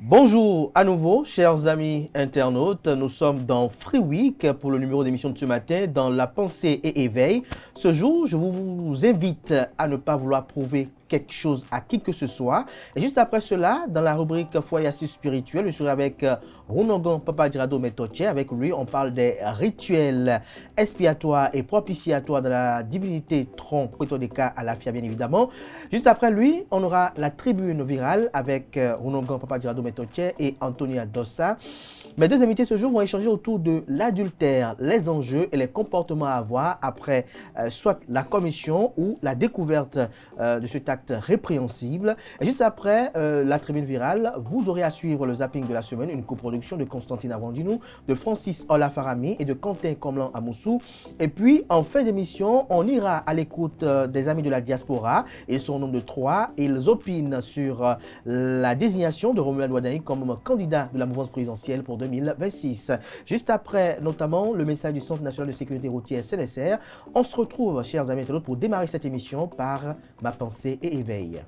Bonjour à nouveau, chers amis internautes. Nous sommes dans Free Week pour le numéro d'émission de ce matin dans La Pensée et Éveil. Ce jour, je vous invite à ne pas vouloir prouver quelque chose à qui que ce soit. Et juste après cela, dans la rubrique Foi et Astuces Spirituelles, je serai avec Rounogan Papadirado Metoche. Avec lui, on parle des rituels expiatoires et propitiatoires de la divinité Tron, Kwetodeka Alafia, bien évidemment. Juste après lui, on aura la tribune virale avec Rounogan Papadirado Metoche et Antonia Dossa. Mes deux invités ce jour vont échanger autour de l'adultère, les enjeux et les comportements à avoir après soit la commission ou la découverte de cet acte répréhensible. Et juste après la tribune virale, vous aurez à suivre le zapping de la semaine, une coproduction de Constantine Avandinou, de Francis Olafarami et de Quentin Comlan Amoussou. Et puis, en fin d'émission, on ira à l'écoute des amis de la diaspora. Ils sont au nombre de 3. Ils opinent sur la désignation de Romuald Ouaddaï comme candidat de la mouvance présidentielle pour 2026. Juste après, notamment, le message du Centre national de sécurité routière CNSR. On se retrouve, chers amis internautes, pour démarrer cette émission par Ma Pensée et Éveil.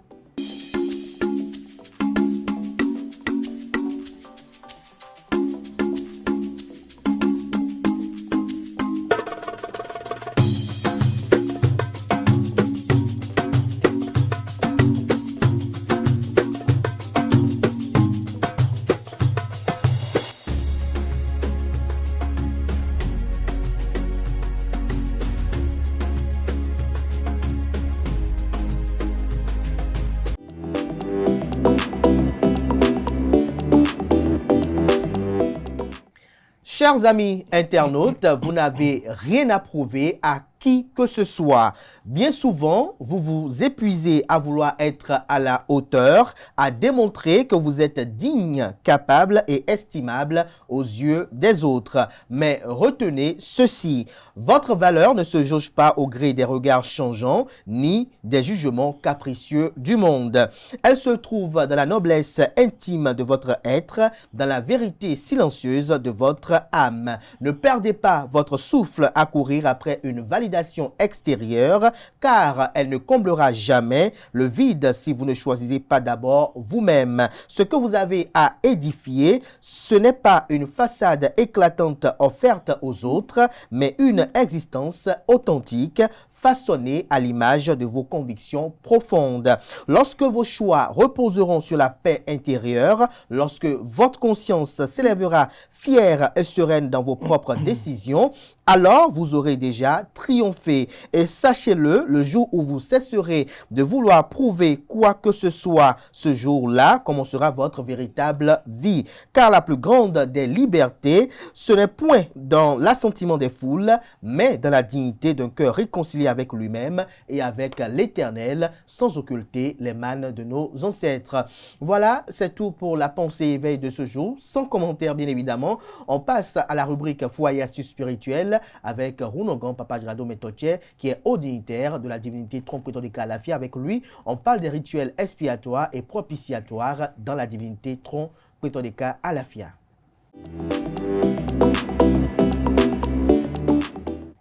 Chers amis internautes, vous n'avez rien à prouver à qui que ce soit. Bien souvent, vous vous épuisez à vouloir être à la hauteur, à démontrer que vous êtes digne, capable et estimable aux yeux des autres. Mais retenez ceci, votre valeur ne se jauge pas au gré des regards changeants ni des jugements capricieux du monde. Elle se trouve dans la noblesse intime de votre être, dans la vérité silencieuse de votre âme. Ne perdez pas votre souffle à courir après une validation extérieure, car elle ne comblera jamais le vide si vous ne choisissez pas d'abord vous-même. Ce que vous avez à édifier, ce n'est pas une façade éclatante offerte aux autres, mais une existence authentique, façonnés à l'image de vos convictions profondes. Lorsque vos choix reposeront sur la paix intérieure, lorsque votre conscience s'élèvera fière et sereine dans vos propres décisions, alors vous aurez déjà triomphé. Et sachez-le, le jour où vous cesserez de vouloir prouver quoi que ce soit, ce jour-là commencera votre véritable vie. Car la plus grande des libertés, ce n'est point dans l'assentiment des foules, mais dans la dignité d'un cœur réconcilié avec lui-même et avec l'Éternel, sans occulter les mannes de nos ancêtres. Voilà, c'est tout pour la pensée éveil de ce jour. Sans commentaire, bien évidemment, on passe à la rubrique Foi et Astuces Spirituelles avec Rounogan Papadirado Metoche, qui est haut dignitaire de la divinité Tron Kwetodeka Alafia. Avec lui, on parle des rituels expiatoires et propitiatoires dans la divinité Tron Kwetodeka Alafia.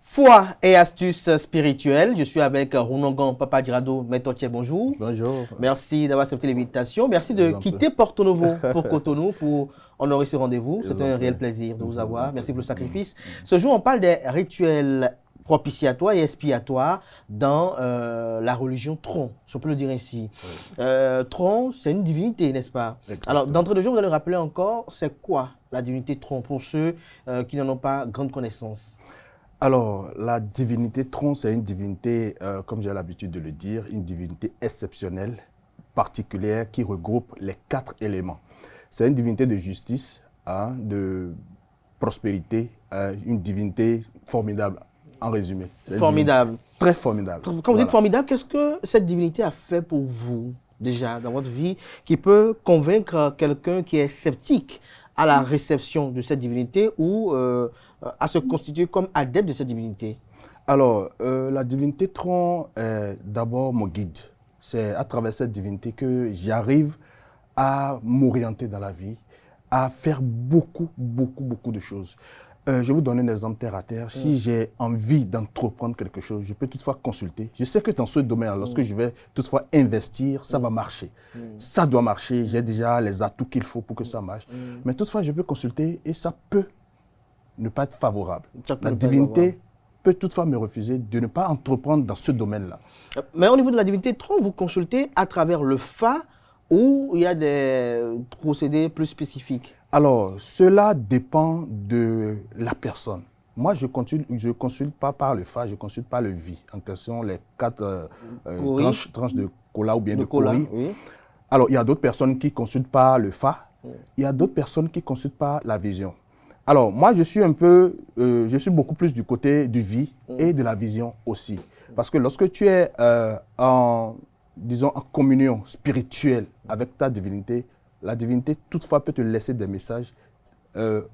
Foi et astuces spirituelles. Je suis avec Rounogan Papadirado Metoche. Bonjour. Bonjour. Merci d'avoir accepté l'invitation. Merci de quitter Porto Novo pour Cotonou pour honorer ce rendez-vous. C'est un réel plaisir de vous avoir. Merci pour le sacrifice. Ce jour, on parle des rituels propitiatoires et expiatoires dans la religion Tron, si on peut le dire ainsi. Oui. Tron, c'est une divinité, n'est-ce pas? Exactement. Alors, d'entrée de jeu, vous allez rappeler encore, c'est quoi la divinité Tron pour ceux qui n'en ont pas grande connaissance? Alors, la divinité Tron, c'est une divinité, comme j'ai l'habitude de le dire, une divinité exceptionnelle, particulière, qui regroupe les 4 éléments. C'est une divinité de justice, de prospérité, une divinité formidable, en résumé. Formidable. Très formidable. Quand vous dites formidable, qu'est-ce que cette divinité a fait pour vous, déjà, dans votre vie, qui peut convaincre quelqu'un qui est sceptique à la réception de cette divinité ou à se constituer comme adepte de cette divinité? Alors, la divinité Tron est d'abord mon guide. C'est à travers cette divinité que j'arrive à m'orienter dans la vie, à faire beaucoup de choses. Je vais vous donner un exemple terre à terre. Si j'ai envie d'entreprendre quelque chose, je peux toutefois consulter. Je sais que dans ce domaine, lorsque je vais toutefois investir, ça va marcher. Ça doit marcher. J'ai déjà les atouts qu'il faut pour que ça marche. Mais toutefois, je peux consulter et ça peut ne pas être favorable. La divinité peut toutefois me refuser de ne pas entreprendre dans ce domaine-là. Mais au niveau de la divinité Tron, vous consultez à travers le Fa ou il y a des procédés plus spécifiques? Alors, cela dépend de la personne. Moi, je consulte pas par le Fa, je consulte par le Vi. En question, les 4 tranches de cola ou bien de Kori. Oui. Alors, il y a d'autres personnes qui consultent par le Fa. Il y a d'autres personnes qui consultent par la vision. Alors, moi, je suis beaucoup plus du côté du Vi et de la vision aussi. Parce que lorsque tu es en communion spirituelle avec ta divinité, la divinité toutefois peut te laisser des messages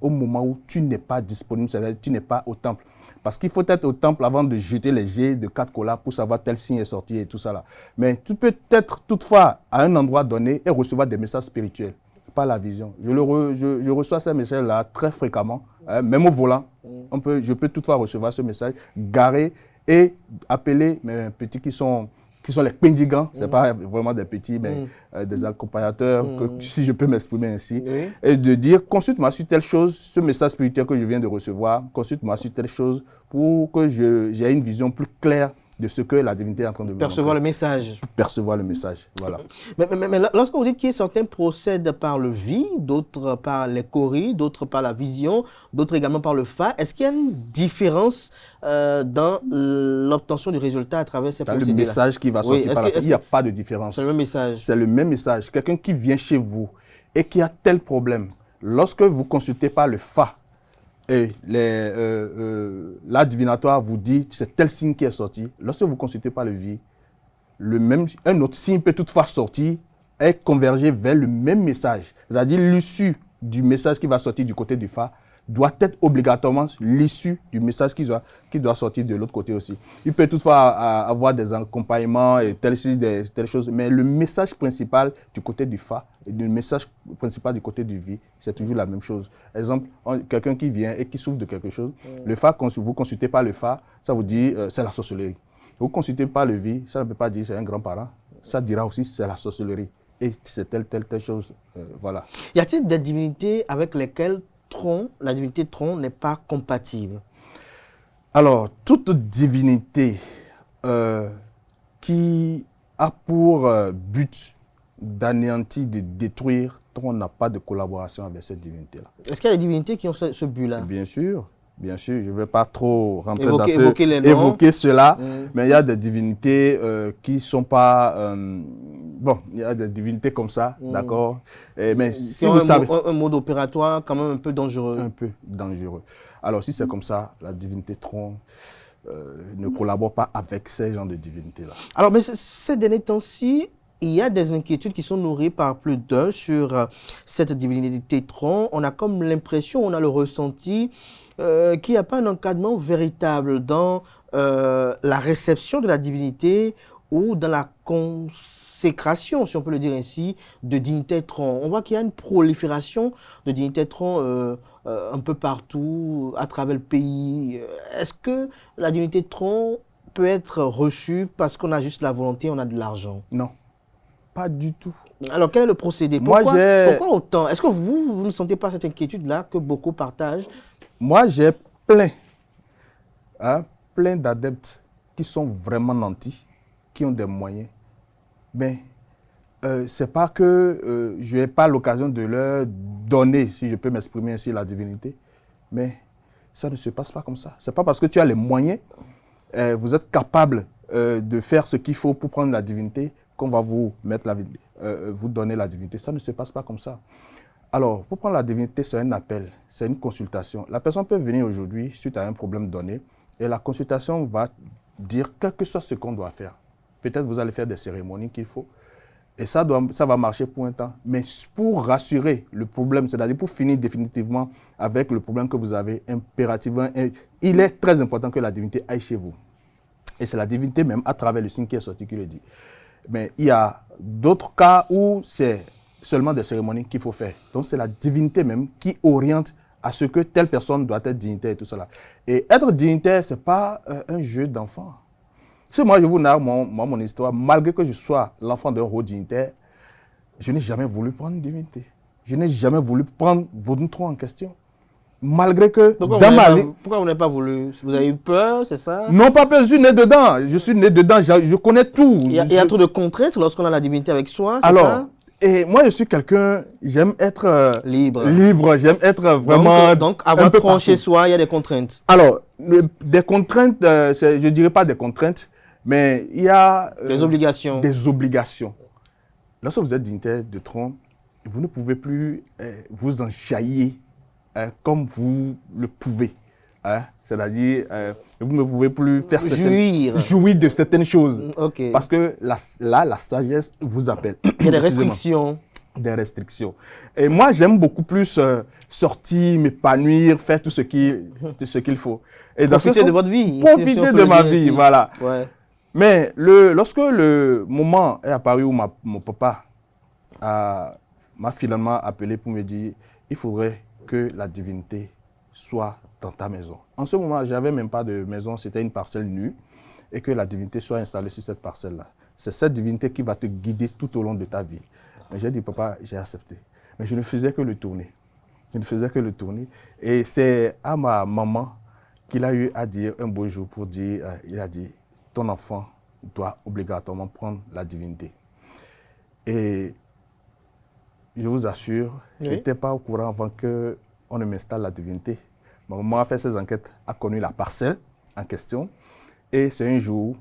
au moment où tu n'es pas disponible, c'est-à-dire tu n'es pas au temple. Parce qu'il faut être au temple avant de jeter les jets de 4 colas pour savoir tel signe est sorti et tout ça là. Mais tu peux être toutefois à un endroit donné et recevoir des messages spirituels, pas la vision. Je reçois ces messages-là très fréquemment, même au volant. Je peux toutefois recevoir ce message, garer et appeler mes petits qui sont les pendigants, ce n'est pas vraiment des petits, mais des accompagnateurs, si je peux m'exprimer ainsi, et de dire, consulte-moi sur telle chose, ce message spirituel que je viens de recevoir, consulte-moi sur telle chose pour que j'ai une vision plus claire de ce que la divinité est en train de me percevoir le message. Percevoir le message, voilà. Mais lorsque vous dites que certains procèdent par le Vi, d'autres par les Kori, d'autres par la vision, d'autres également par le Fa, est-ce qu'il y a une différence dans l'obtention du résultat à travers ces procédés-là? Le message qui va sortir par la Fa, il n'y a pas de différence. C'est le même message. C'est le même message. Quelqu'un qui vient chez vous et qui a tel problème, lorsque vous consultez par le Fa, et la divinatoire vous dit c'est tel signe qui est sorti. Lorsque vous consultez par le Vi, un autre signe peut toutefois sortir et converger vers le même message. C'est-à-dire l'issue du message qui va sortir du côté du Fa doit être obligatoirement l'issue du message qui doit sortir de l'autre côté aussi. Il peut toutefois avoir des accompagnements et telles choses, mais le message principal du côté du Fa et le message principal du côté du Vi, c'est toujours la même chose. Exemple, quelqu'un qui vient et qui souffre de quelque chose, le Fa, quand vous consultez pas le Fa, ça vous dit c'est la sorcellerie. Vous consultez pas le Vi, ça ne peut pas dire c'est un grand-parent, ça dira aussi c'est la sorcellerie. Et c'est telle chose, voilà. Y a-t-il des divinités avec lesquelles la divinité Tron n'est pas compatible? Alors, toute divinité qui a pour but d'anéantir, de détruire, Tron n'a pas de collaboration avec cette divinité-là. Est-ce qu'il y a des divinités qui ont ce but-là? Bien sûr, je ne vais pas trop rentrer évoquer cela, mais il y a des divinités qui ne sont pas... bon, il y a des divinités comme ça, d'accord. Mais si vous savez... un mode opératoire quand même un peu dangereux. Un peu dangereux. Alors, si c'est comme ça, la divinité Tron ne collabore pas avec ces genres de divinités-là. Alors, mais ces derniers temps-ci, il y a des inquiétudes qui sont nourries par plus d'un sur cette divinité Tron. On a comme l'impression, on a le ressenti qu'il n'y a pas un encadrement véritable dans la réception de la divinité ou dans la consécration, si on peut le dire ainsi, de dignité Tron. On voit qu'il y a une prolifération de dignité Tron un peu partout, à travers le pays. Est-ce que la divinité Tron peut être reçue parce qu'on a juste la volonté, on a de l'argent? Non, pas du tout. Alors, quel est le procédé? Pourquoi autant? Est-ce que vous ne sentez pas cette inquiétude-là que beaucoup partagent? Moi, j'ai plein d'adeptes qui sont vraiment nantis, qui ont des moyens. Mais ce n'est pas que je n'ai pas l'occasion de leur donner, si je peux m'exprimer ainsi, la divinité. Mais ça ne se passe pas comme ça. Ce n'est pas parce que tu as les moyens, vous êtes capable de faire ce qu'il faut pour prendre la divinité qu'on va vous donner la divinité. Ça ne se passe pas comme ça. Alors, pour prendre la divinité, c'est un appel, c'est une consultation. La personne peut venir aujourd'hui suite à un problème donné et la consultation va dire quel que soit ce qu'on doit faire. Peut-être vous allez faire des cérémonies qu'il faut Et ça va marcher pour un temps. Mais pour rassurer le problème, c'est-à-dire pour finir définitivement avec le problème que vous avez, impérativement, il est très important que la divinité aille chez vous. Et c'est la divinité même, à travers le signe qui est sorti, qui le dit. Mais il y a d'autres cas où c'est seulement des cérémonies qu'il faut faire. Donc c'est la divinité même qui oriente à ce que telle personne doit être dignitaire et tout cela. Et être dignitaire, ce n'est pas un jeu d'enfant. Si moi je vous narre mon histoire, malgré que je sois l'enfant d'un haut dignitaire, je n'ai jamais voulu prendre une divinité. Je n'ai jamais voulu prendre votre trône en question. Malgré que pourquoi vous n'avez pas voulu? Vous avez eu peur, c'est ça? Non, pas peur, je suis né dedans. Je suis né dedans, je connais tout. Il y a trop de contraintes lorsqu'on a la divinité avec soi, c'est ça? Et moi, je suis quelqu'un, j'aime être libre, j'aime être vraiment... Donc avoir tronc chez soi, il y a des contraintes. Alors, des contraintes, je ne dirais pas des contraintes, mais il y a... des obligations. Des obligations. Lorsque vous êtes dignitaire de trône, vous ne pouvez plus vous enjailler comme vous le pouvez. C'est-à-dire, vous ne pouvez plus faire jouir de certaines choses. Okay. Parce que là, la sagesse vous appelle. Il y a des restrictions. Des restrictions. Et moi, j'aime beaucoup plus sortir, m'épanouir, faire tout ce qu'il faut. Et profiter de votre vie. Profiter de ma vie, voilà. Ouais. Mais lorsque le moment est apparu où mon papa m'a finalement appelé pour me dire il faudrait que la divinité soit dans ta maison. En ce moment, je n'avais même pas de maison, c'était une parcelle nue, et que la divinité soit installée sur cette parcelle-là. C'est cette divinité qui va te guider tout au long de ta vie. Mais j'ai dit, papa, j'ai accepté. Mais je ne faisais que le tourner. Je ne faisais que le tourner. Et c'est à ma maman qu'il a eu à dire un beau jour pour dire, il a dit, ton enfant doit obligatoirement prendre la divinité. Et je vous assure, je n'étais pas au courant avant qu'on ne m'installe la divinité. Ma maman a fait ses enquêtes, a connu la parcelle en question. Et c'est un jour,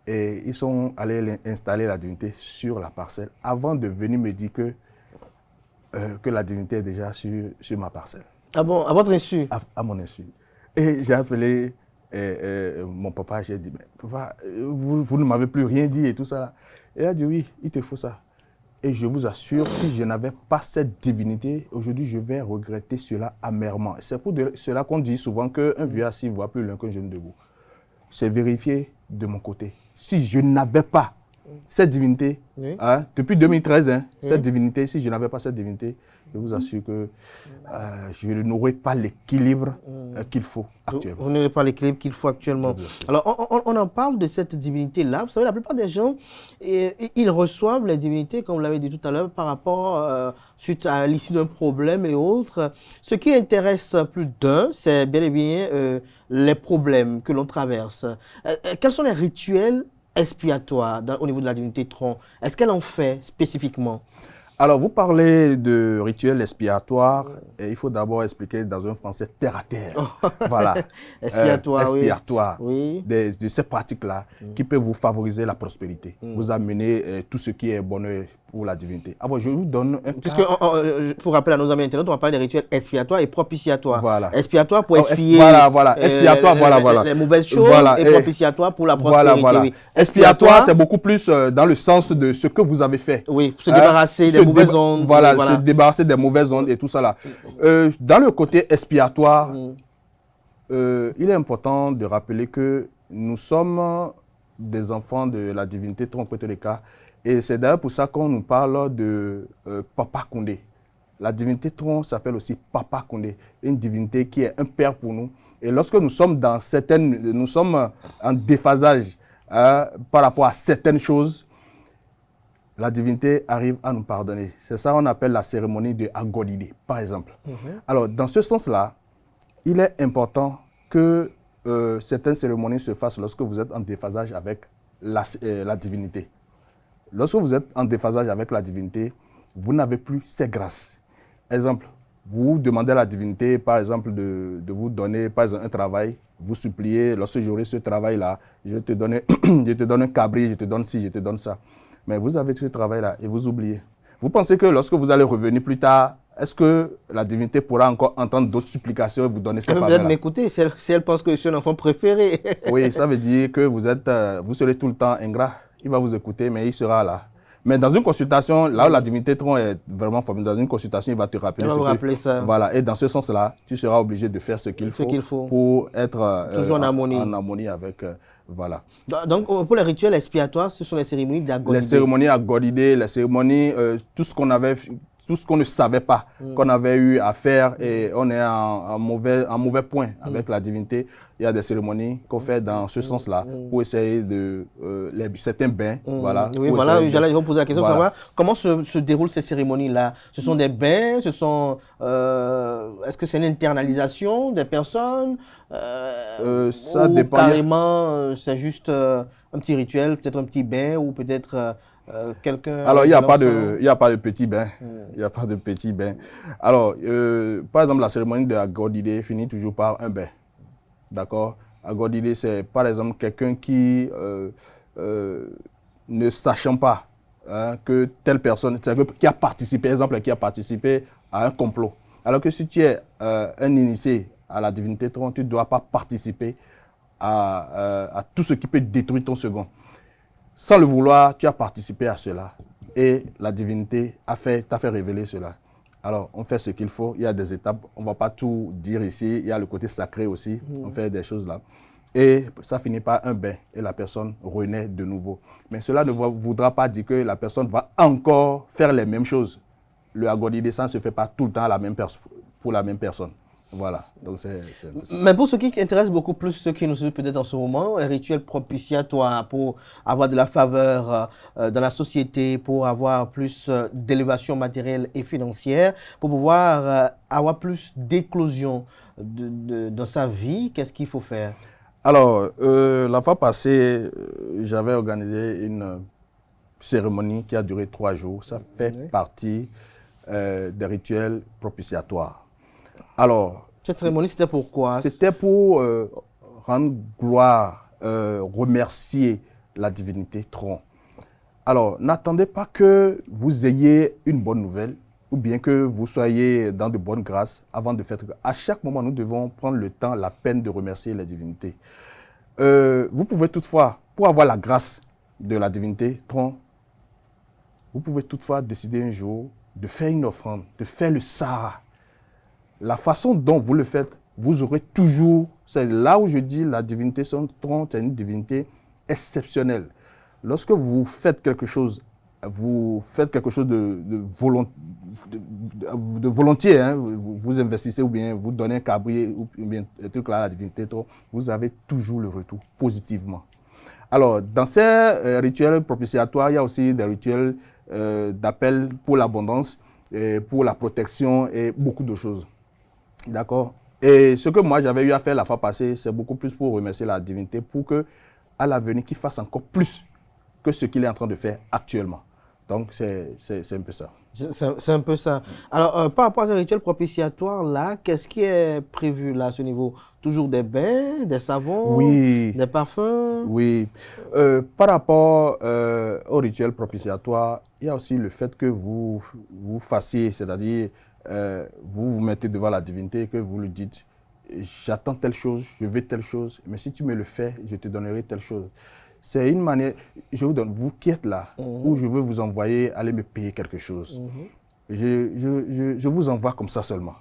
et ils sont allés installer la divinité sur la parcelle avant de venir me dire que la divinité est déjà sur ma parcelle. Ah bon, à votre insu? À mon insu. Et j'ai appelé mon papa, j'ai dit, papa, vous ne m'avez plus rien dit et tout ça. Et il a dit, oui, il te faut ça. Et je vous assure, si je n'avais pas cette divinité, aujourd'hui, je vais regretter cela amèrement. C'est pour cela qu'on dit souvent qu'un vieux assis voit plus loin qu'un jeune debout. C'est vérifié de mon côté. Si je n'avais pas cette divinité, depuis 2013, cette divinité, si je n'avais pas cette divinité, je vous assure que je n'aurais pas l'équilibre qu'il faut actuellement. Vous n'aurez pas l'équilibre qu'il faut actuellement. Alors, on en parle de cette divinité-là. Vous savez, la plupart des gens, ils reçoivent la divinité, comme vous l'avez dit tout à l'heure, par rapport suite à l'issue d'un problème et autres. Ce qui intéresse plus d'un, c'est bien et bien les problèmes que l'on traverse. Quels sont les rituels expiatoires au niveau de la divinité Tron? Est-ce qu'elle en fait spécifiquement? Alors, vous parlez de rituel expiatoire, et il faut d'abord expliquer dans un français terre à terre. Voilà. Expiatoire, oui. De ces pratiques-là qui peuvent vous favoriser la prospérité, vous amener tout ce qui est bonheur pour la divinité. Alors, je vous donne un cas. Pour rappeler à nos amis internautes, on va parler des rituels expiatoires et propitiatoires. Voilà. Expiatoire pour expier expiatoire, les mauvaises choses, et propitiatoire pour la prospérité. Voilà. Oui. Expiatoire, c'est beaucoup plus dans le sens de ce que vous avez fait. Oui, pour se débarrasser des mauvaises ondes. Voilà, se débarrasser des mauvaises ondes et tout ça là. Dans le côté expiatoire, il est important de rappeler que nous sommes des enfants de la divinité Tron-Kweteleka. Et c'est d'ailleurs pour ça qu'on nous parle de Papa Koundé. La divinité Tron s'appelle aussi Papa Koundé, une divinité qui est un père pour nous. Et lorsque nous sommes nous sommes en déphasage par rapport à certaines choses, la divinité arrive à nous pardonner. C'est ça qu'on appelle la cérémonie de Agodide, par exemple. Alors, dans ce sens-là, il est important que certaines cérémonies se fassent lorsque vous êtes en déphasage avec la divinité. Lorsque vous êtes en déphasage avec la divinité, vous n'avez plus ces grâces. Exemple, vous demandez à la divinité, par exemple, de vous donner par exemple, un travail. Vous suppliez, lorsque j'aurai ce travail-là, je te donne un cabri, je te donne ci, je te donne ça. Mais vous avez ce travail-là et vous oubliez. Vous pensez que lorsque vous allez revenir plus tard, est-ce que la divinité pourra encore entendre d'autres supplications et vous donner ces faveurs-là? Elle peut m'écouter si elle pense que je suis un enfant préféré. Oui, ça veut dire que vous serez tout le temps ingrat. Il va vous écouter, mais il sera là. Mais dans une consultation, là où la divinité tronc est vraiment formidable, dans une consultation, il va te rappeler, ça. Voilà, et dans ce sens-là, tu seras obligé de faire ce qu'il faut pour être toujours en harmonie avec... voilà. Donc, pour les rituels expiatoires, ce sont les cérémonies d'Agodidé. Les cérémonies Agodidé, les cérémonies, tout ce qu'on ne savait pas, qu'on avait eu à faire et on est en mauvais point avec la divinité. Il y a des cérémonies qu'on fait dans ce sens-là pour essayer de certains bains. Voilà. Oui, voilà, j'allais vous poser la question de savoir comment se déroulent ces cérémonies-là. Ce sont des bains, est-ce que c'est une internalisation des personnes ça ou dépend. Carrément, c'est juste un petit rituel, peut-être un petit bain ou peut-être quelqu'un... Alors, il n'y a pas de petit bain. Il n'y a pas de petit bain. Alors, par exemple, la cérémonie de Agodidé finit toujours par un bain. D'accord? Agodidé, c'est par exemple quelqu'un qui, ne sachant pas que telle personne, qui a participé, exemple, qui a participé à un complot. Alors que si tu es un initié à la divinité tronc, tu ne dois pas participer à tout ce qui peut détruire ton second. Sans le vouloir, tu as participé à cela et la divinité t'a fait révéler cela. Alors, on fait ce qu'il faut. Il y a des étapes. On ne va pas tout dire ici. Il y a le côté sacré aussi. On fait des choses là. Et ça finit par un bain et la personne renaît de nouveau. Mais cela ne voudra pas dire que la personne va encore faire les mêmes choses. Le Agodidé, ça ne se fait pas tout le temps pour la même personne. Voilà, donc c'est Mais pour ceux qui intéressent beaucoup plus, ceux qui nous suivent peut-être en ce moment, les rituels propitiatoires pour avoir de la faveur dans la société, pour avoir plus d'élévation matérielle et financière, pour pouvoir avoir plus d'éclosion dans sa vie, qu'est-ce qu'il faut faire? Alors, la fois passée, j'avais organisé une cérémonie qui a duré 3 jours. Ça fait partie des rituels propitiatoires. Alors, cette cérémonie, c'était pourquoi? C'était pour rendre gloire, remercier la divinité tronc. Alors, n'attendez pas que vous ayez une bonne nouvelle ou bien que vous soyez dans de bonnes grâces avant de faire. À chaque moment, nous devons prendre le temps, la peine de remercier la divinité. Vous pouvez toutefois, pour avoir la grâce de la divinité tronc, vous pouvez toutefois décider un jour de faire une offrande, de faire le Sahara. La façon dont vous le faites, vous aurez toujours, c'est là où je dis la divinité tronc, c'est une divinité exceptionnelle. Lorsque vous faites quelque chose de volontiers, hein, vous investissez ou bien vous donnez un cabrier ou bien un truc là à la divinité tronc, vous avez toujours le retour positivement. Alors, dans ces rituels propitiatoires, il y a aussi des rituels d'appel pour l'abondance, pour la protection et beaucoup de choses. D'accord. Et ce que moi j'avais eu à faire la fois passée, c'est beaucoup plus pour remercier la divinité pour que, à l'avenir, qu'il fasse encore plus que ce qu'il est en train de faire actuellement. Donc c'est un peu ça. C'est un peu ça. Alors, par rapport à ce rituel propitiatoire là, qu'est-ce qui est prévu là à ce niveau? Toujours des bains, des savons, oui, des parfums? Oui. Par rapport au rituel propitiatoire, il y a aussi le fait que vous fassiez, c'est-à-dire vous vous mettez devant la divinité et que vous lui dites j'attends telle chose, je veux telle chose, mais si tu me le fais, je te donnerai telle chose. C'est une manière, je vous donne, vous qui êtes là, où je veux vous envoyer, aller me payer quelque chose. Je vous envoie comme ça seulement.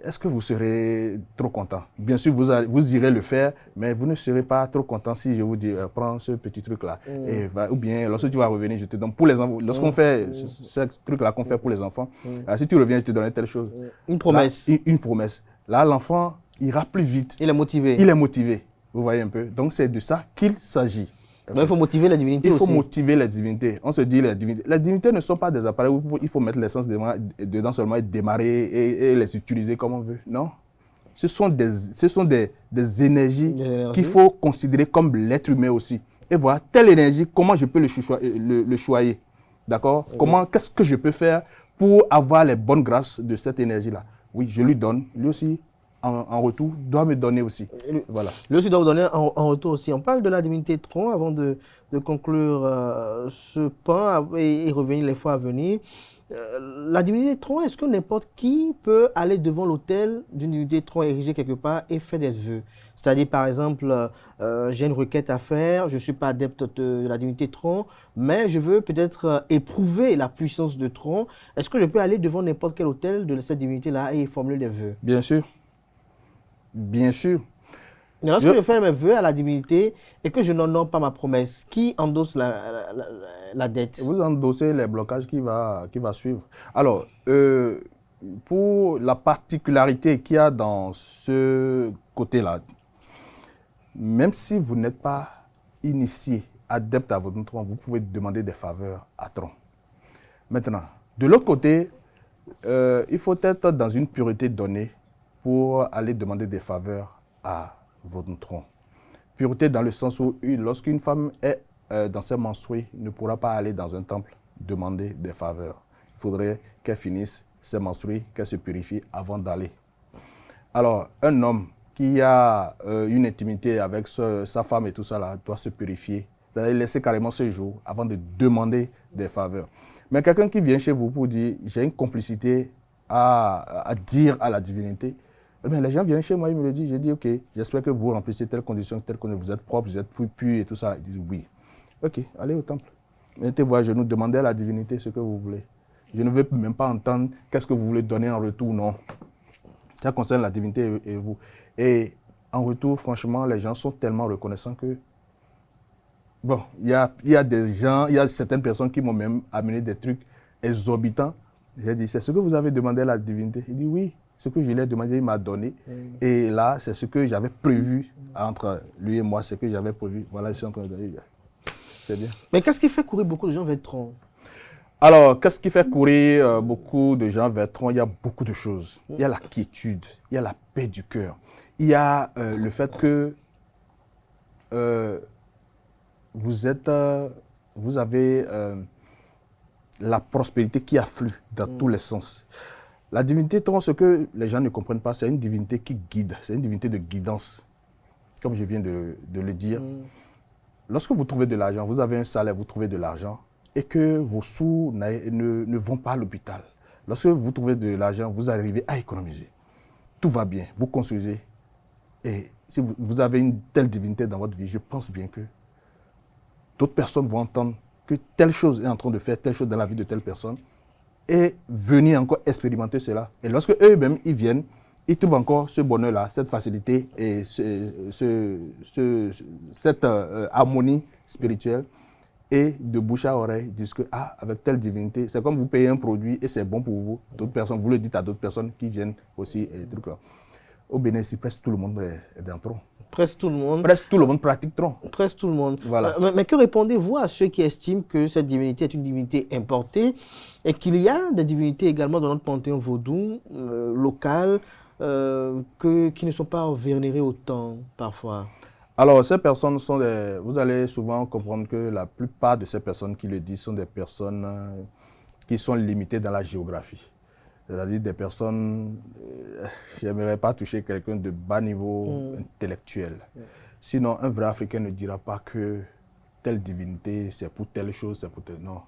Est-ce que vous serez trop content? Bien sûr, vous irez le faire, mais vous ne serez pas trop content si je vous dis prends ce petit truc-là. Ou bien, lorsque tu vas revenir, je te donne pour les enfants. Lorsqu'on fait ce truc-là qu'on fait pour les enfants, si tu reviens, je te donnerai telle chose. Une promesse. Là, une promesse. Là, l'enfant ira plus vite. Il est motivé. Il est motivé. Vous voyez un peu? Donc, c'est de ça qu'il s'agit. Donc, il faut motiver la divinité aussi. Il faut motiver les divinités. On se dit les divinités ne sont pas des appareils où il faut mettre l'essence dedans seulement et démarrer et les utiliser comme on veut. Non. Ce sont des énergies qu'il faut considérer comme l'être humain aussi. Et voilà, telle énergie, comment je peux le choyer. D'accord? Qu'est-ce que je peux faire pour avoir les bonnes grâces de cette énergie-là? Oui, je lui donne. Lui aussi en retour, doit me donner aussi. Voilà. Lui aussi doit vous donner en retour aussi. On parle de la divinité Tron avant de conclure ce pan et revenir les fois à venir. La divinité Tron, est-ce que n'importe qui peut aller devant l'autel d'une divinité Tron érigée quelque part et faire des vœux? C'est-à-dire, par exemple, j'ai une requête à faire, je ne suis pas adepte de la divinité Tron, mais je veux peut-être éprouver la puissance de Tron. Est-ce que je peux aller devant n'importe quel autel de cette divinité-là et formuler des vœux? Bien sûr. Bien sûr. Mais lorsque je fais mes vœux à la divinité et que je n'honore pas ma promesse, qui endosse la dette? Vous endossez les blocages qui va suivre. Alors, pour la particularité qu'il y a dans ce côté-là, même si vous n'êtes pas initié, adepte à votre tron, vous pouvez demander des faveurs à tron. Maintenant, de l'autre côté, il faut être dans une pureté donnée pour aller demander des faveurs à votre tron. Pureté dans le sens où, lorsqu'une femme est dans ses menstrues, ne pourra pas aller dans un temple demander des faveurs. Il faudrait qu'elle finisse ses menstrues, qu'elle se purifie avant d'aller. Alors, un homme qui a une intimité avec sa femme et tout ça, là, doit se purifier, doit laisser carrément ce jour avant de demander des faveurs. Mais quelqu'un qui vient chez vous pour dire, j'ai une complicité à dire à la divinité, mais les gens viennent chez moi, ils me le disent, j'ai dit, ok, j'espère que vous remplissez telle condition, vous êtes propre, vous êtes pur et tout ça. Ils disent oui. Ok, allez au temple. Mettez-vous à genoux, demandez à la divinité ce que vous voulez. Je ne veux même pas entendre qu'est-ce que vous voulez donner en retour, non. Ça concerne la divinité et vous. Et en retour, franchement, les gens sont tellement reconnaissants que, bon, il y a des gens, il y a certaines personnes qui m'ont même amené des trucs exorbitants. J'ai dit, c'est ce que vous avez demandé à la divinité? Il dit oui. Ce que je lui ai demandé, il m'a donné. Et là, c'est ce que j'avais prévu entre lui et moi, ce que j'avais prévu. Voilà, je suis en train de donner. C'est bien. Mais qu'est-ce qui fait courir beaucoup de gens vers Tron? Alors, qu'est-ce qui fait courir beaucoup de gens vers Tron? Il y a beaucoup de choses. Il y a la quiétude, il y a la paix du cœur. Il y a le fait que vous avez la prospérité qui afflue dans tous les sens. La divinité Tron, ce que les gens ne comprennent pas, c'est une divinité qui guide, c'est une divinité de guidance, comme je viens de le dire. Lorsque vous trouvez de l'argent, vous avez un salaire, vous trouvez de l'argent, et que vos sous ne vont pas à l'hôpital. Lorsque vous trouvez de l'argent, vous arrivez à économiser. Tout va bien, vous construisez. Et si vous avez une telle divinité dans votre vie, je pense bien que d'autres personnes vont entendre que telle chose est en train de faire telle chose dans la vie de telle personne, et venir encore expérimenter cela. Et lorsque eux-mêmes, ils viennent, ils trouvent encore ce bonheur-là, cette facilité et cette harmonie spirituelle. Et de bouche à oreille, ils disent que, avec telle divinité, c'est comme vous payez un produit et c'est bon pour vous. D'autres personnes, vous le dites à d'autres personnes qui viennent aussi, et des trucs là. Au Bénin, presque tout le monde est dans Tron. Presque tout le monde. Presque tout le monde pratique Tron. Presque tout le monde. Voilà. Mais que répondez-vous à ceux qui estiment que cette divinité est une divinité importée et qu'il y a des divinités également dans notre panthéon vaudou local qui ne sont pas vénérées autant parfois? Alors, ces personnes sont des... Vous allez souvent comprendre que la plupart de ces personnes qui le disent sont des personnes qui sont limitées dans la géographie. C'est-à-dire des personnes... J'aimerais pas toucher quelqu'un de bas niveau intellectuel. Sinon, un vrai Africain ne dira pas que telle divinité, c'est pour telle chose, c'est pour telle... Non.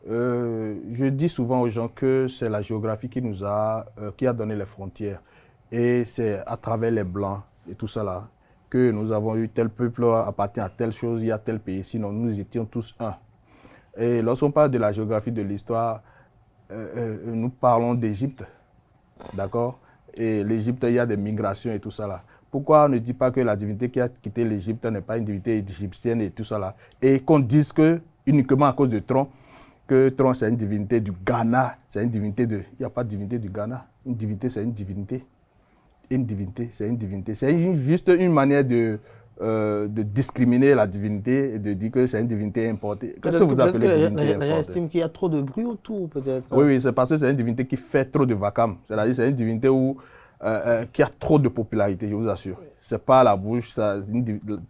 Je dis souvent aux gens que c'est la géographie qui a donné les frontières. Et c'est à travers les Blancs et tout ça là, que nous avons eu tel peuple appartient à telle chose, il y a tel pays, sinon nous étions tous un. Et lorsqu'on parle de la géographie de l'histoire, nous parlons d'Égypte, d'accord? Et l'Égypte, il y a des migrations et tout ça là. Pourquoi on ne dit pas que la divinité qui a quitté l'Égypte n'est pas une divinité égyptienne et tout ça là? Et qu'on dise que, uniquement à cause de Tron, que Tron c'est une divinité du Ghana, c'est une divinité de... Il n'y a pas de divinité du Ghana. Une divinité, c'est une divinité. Une divinité, c'est une divinité. C'est juste une manière de discriminer la divinité et de dire que c'est une divinité importée. Qu'est-ce que vous appelez divinité importée? Les gens estiment qu'il y a trop de bruit autour, peut-être. Oui, c'est parce que c'est une divinité qui fait trop de vacarme. C'est-à-dire c'est une divinité qui a trop de popularité, je vous assure. C'est pas à la bouche.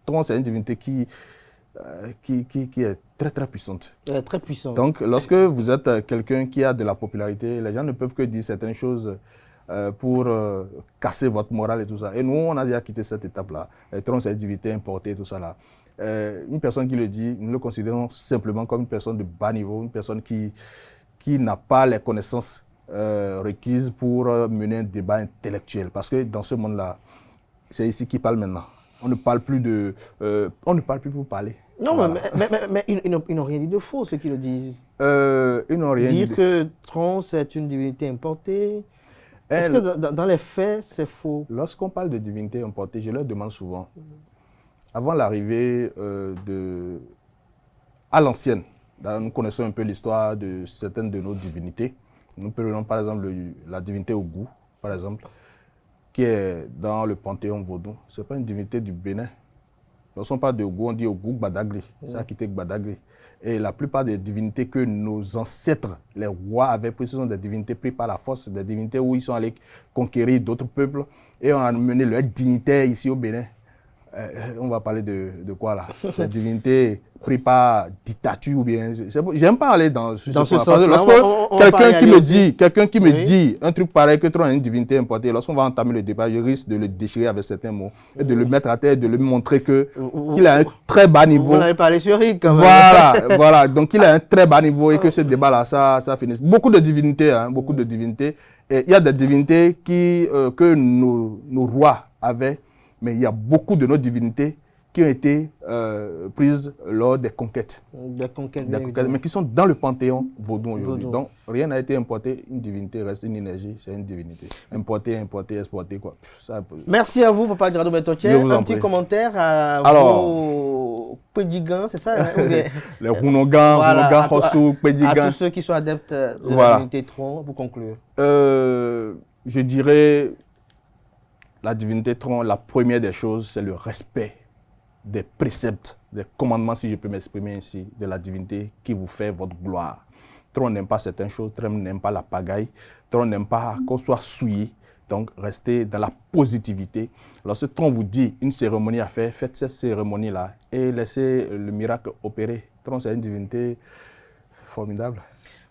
Tron, c'est une divinité qui est très, très puissante. Elle est très puissante. Donc, lorsque vous êtes quelqu'un qui a de la popularité, les gens ne peuvent que dire certaines choses pour casser votre morale et tout ça. Et nous, on a déjà quitté cette étape-là. Tron, c'est une divinité importée, tout ça là. Une personne qui le dit, nous le considérons simplement comme une personne de bas niveau, une personne qui n'a pas les connaissances requises pour mener un débat intellectuel. Parce que dans ce monde-là, c'est ici qui parle maintenant. On ne parle plus on ne parle plus pour parler. Non, Voilà. mais ils n'ont rien dit de faux, ceux qui le disent. Ils n'ont rien Dire dit. que Tron, c'est une divinité importée, est-ce que dans les faits, c'est faux? Lorsqu'on parle de divinité importée, je leur demande souvent, avant l'arrivée à l'ancienne, nous connaissons un peu l'histoire de certaines de nos divinités. Nous prenons par exemple la divinité Ogou, par exemple, qui est dans le panthéon vaudou. Ce n'est pas une divinité du Bénin. Lorsqu'on parle de Ogou, on dit Ogou Gbadagri. Ça a quitté Gbadagri. Et la plupart des divinités que nos ancêtres, les rois, avaient prises, ce sont des divinités prises par la force, des divinités où ils sont allés conquérir d'autres peuples et ont amené leur dignité ici au Bénin. On va parler de quoi là? La divinité prise par dictature ou bien... J'aime pas aller dans ce sens-là. Lorsque quelqu'un qui me dit un truc pareil que Tron a une divinité importée, lorsqu'on va entamer le débat, je risque de le déchirer avec certains mots et de le mettre à terre et de lui montrer qu'il a un très bas niveau. Vous en avez parlé sur Rick quand même. Voilà. Donc il a un très bas niveau et que ce débat-là, ça finisse. Beaucoup de divinités, beaucoup de divinités. Et il y a des divinités que nos rois avaient. Mais il y a beaucoup de nos divinités qui ont été prises lors des conquêtes. Mais qui sont dans le panthéon vaudou aujourd'hui. Donc, rien n'a été importé. Une divinité reste une énergie, c'est une divinité. Importé, exporté, quoi. Ça, merci à vous, Papa Djradou Bentotier. Un petit commentaire à vos pédigans, c'est ça? Les Rounogans, Hossou, pédigans. À tous ceux qui sont adeptes de la divinité Tron, pour conclure. Je dirais... La divinité Tron, la première des choses, c'est le respect des préceptes, des commandements, si je peux m'exprimer ainsi, de la divinité qui vous fait votre gloire. Tron n'aime pas certaines choses, Tron n'aime pas la pagaille, Tron n'aime pas qu'on soit souillé. Donc, restez dans la positivité. Lorsque Tron vous dit une cérémonie à faire, faites cette cérémonie-là et laissez le miracle opérer. Tron, c'est une divinité formidable.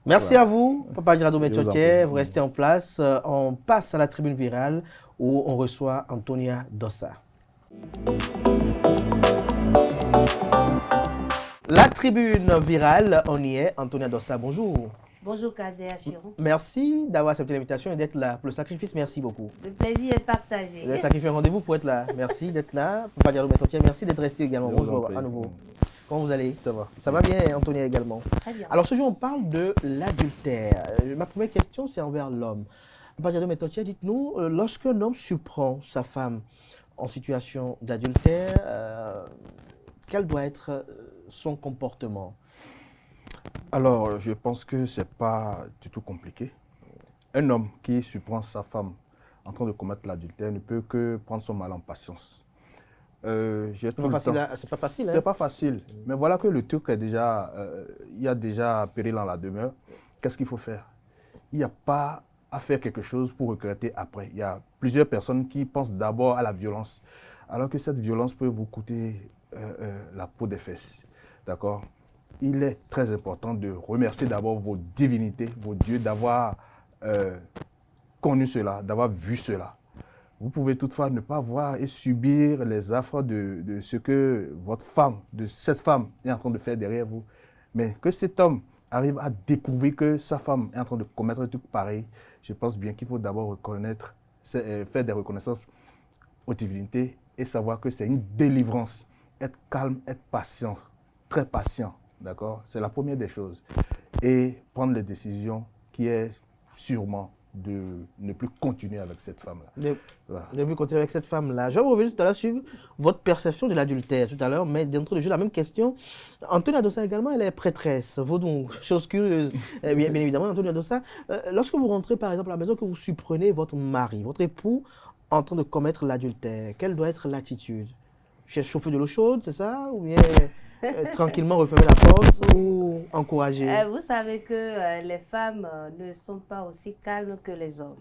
Merci à vous, Papa Djradou Bentotier. Vous restez en place. On passe à la tribune virale où on reçoit Antonia Dossa. La tribune virale, on y est. Antonia Dossa, bonjour. Bonjour Kader Chiron. Merci d'avoir accepté l'invitation et d'être là. Pour le sacrifice, merci beaucoup. Le plaisir est partagé. Vous avez sacrifié un rendez-vous pour être là. Merci d'être là. Papa Djradou Bentotier, merci d'être resté également. Bonjour à nouveau. Comment vous allez? Ça va. Ça va bien, Antonia également. Très bien. Alors, ce jour, on parle de l'adultère. Ma première question, c'est envers l'homme. Papa Djradou Bentotier, dites-nous, lorsqu'un homme surprend sa femme en situation d'adultère, quel doit être son comportement? Alors, je pense que ce n'est pas du tout compliqué. Un homme qui surprend sa femme en train de commettre l'adultère ne peut que prendre son mal en patience. C'est pas facile. C'est pas facile. Mais voilà que le truc est déjà, il y a déjà péril en la demeure. Qu'est-ce qu'il faut faire? Il n'y a pas à faire quelque chose pour regretter après. Il y a plusieurs personnes qui pensent d'abord à la violence, alors que cette violence peut vous coûter la peau des fesses. D'accord? Il est très important de remercier d'abord vos divinités, vos dieux, d'avoir connu cela, d'avoir vu cela. Vous pouvez toutefois ne pas voir et subir les affres de ce que votre femme, de cette femme est en train de faire derrière vous. Mais que cet homme arrive à découvrir que sa femme est en train de commettre un truc pareil, je pense bien qu'il faut d'abord reconnaître, faire des reconnaissances aux divinités et savoir que c'est une délivrance. Être calme, être patient, très patient, d'accord? C'est la première des choses. Et prendre les décisions qui est sûrement de ne plus continuer avec cette femme-là. De ne plus continuer avec cette femme-là. Je vais revenir tout à l'heure sur votre perception de l'adultère tout à l'heure, mais d'entrée de jeu, la même question. Antonia Dossa également, elle est prêtresse. Vaudou, chose curieuse, bien évidemment, Antonia Dossa. Lorsque vous rentrez par exemple à la maison, que vous surprenez votre mari, votre époux, en train de commettre l'adultère, quelle doit être l'attitude? Chauffer de l'eau chaude, c'est ça? Ou bien tranquillement refermer la porte ou encourager? Vous savez que les femmes ne sont pas aussi calmes que les hommes.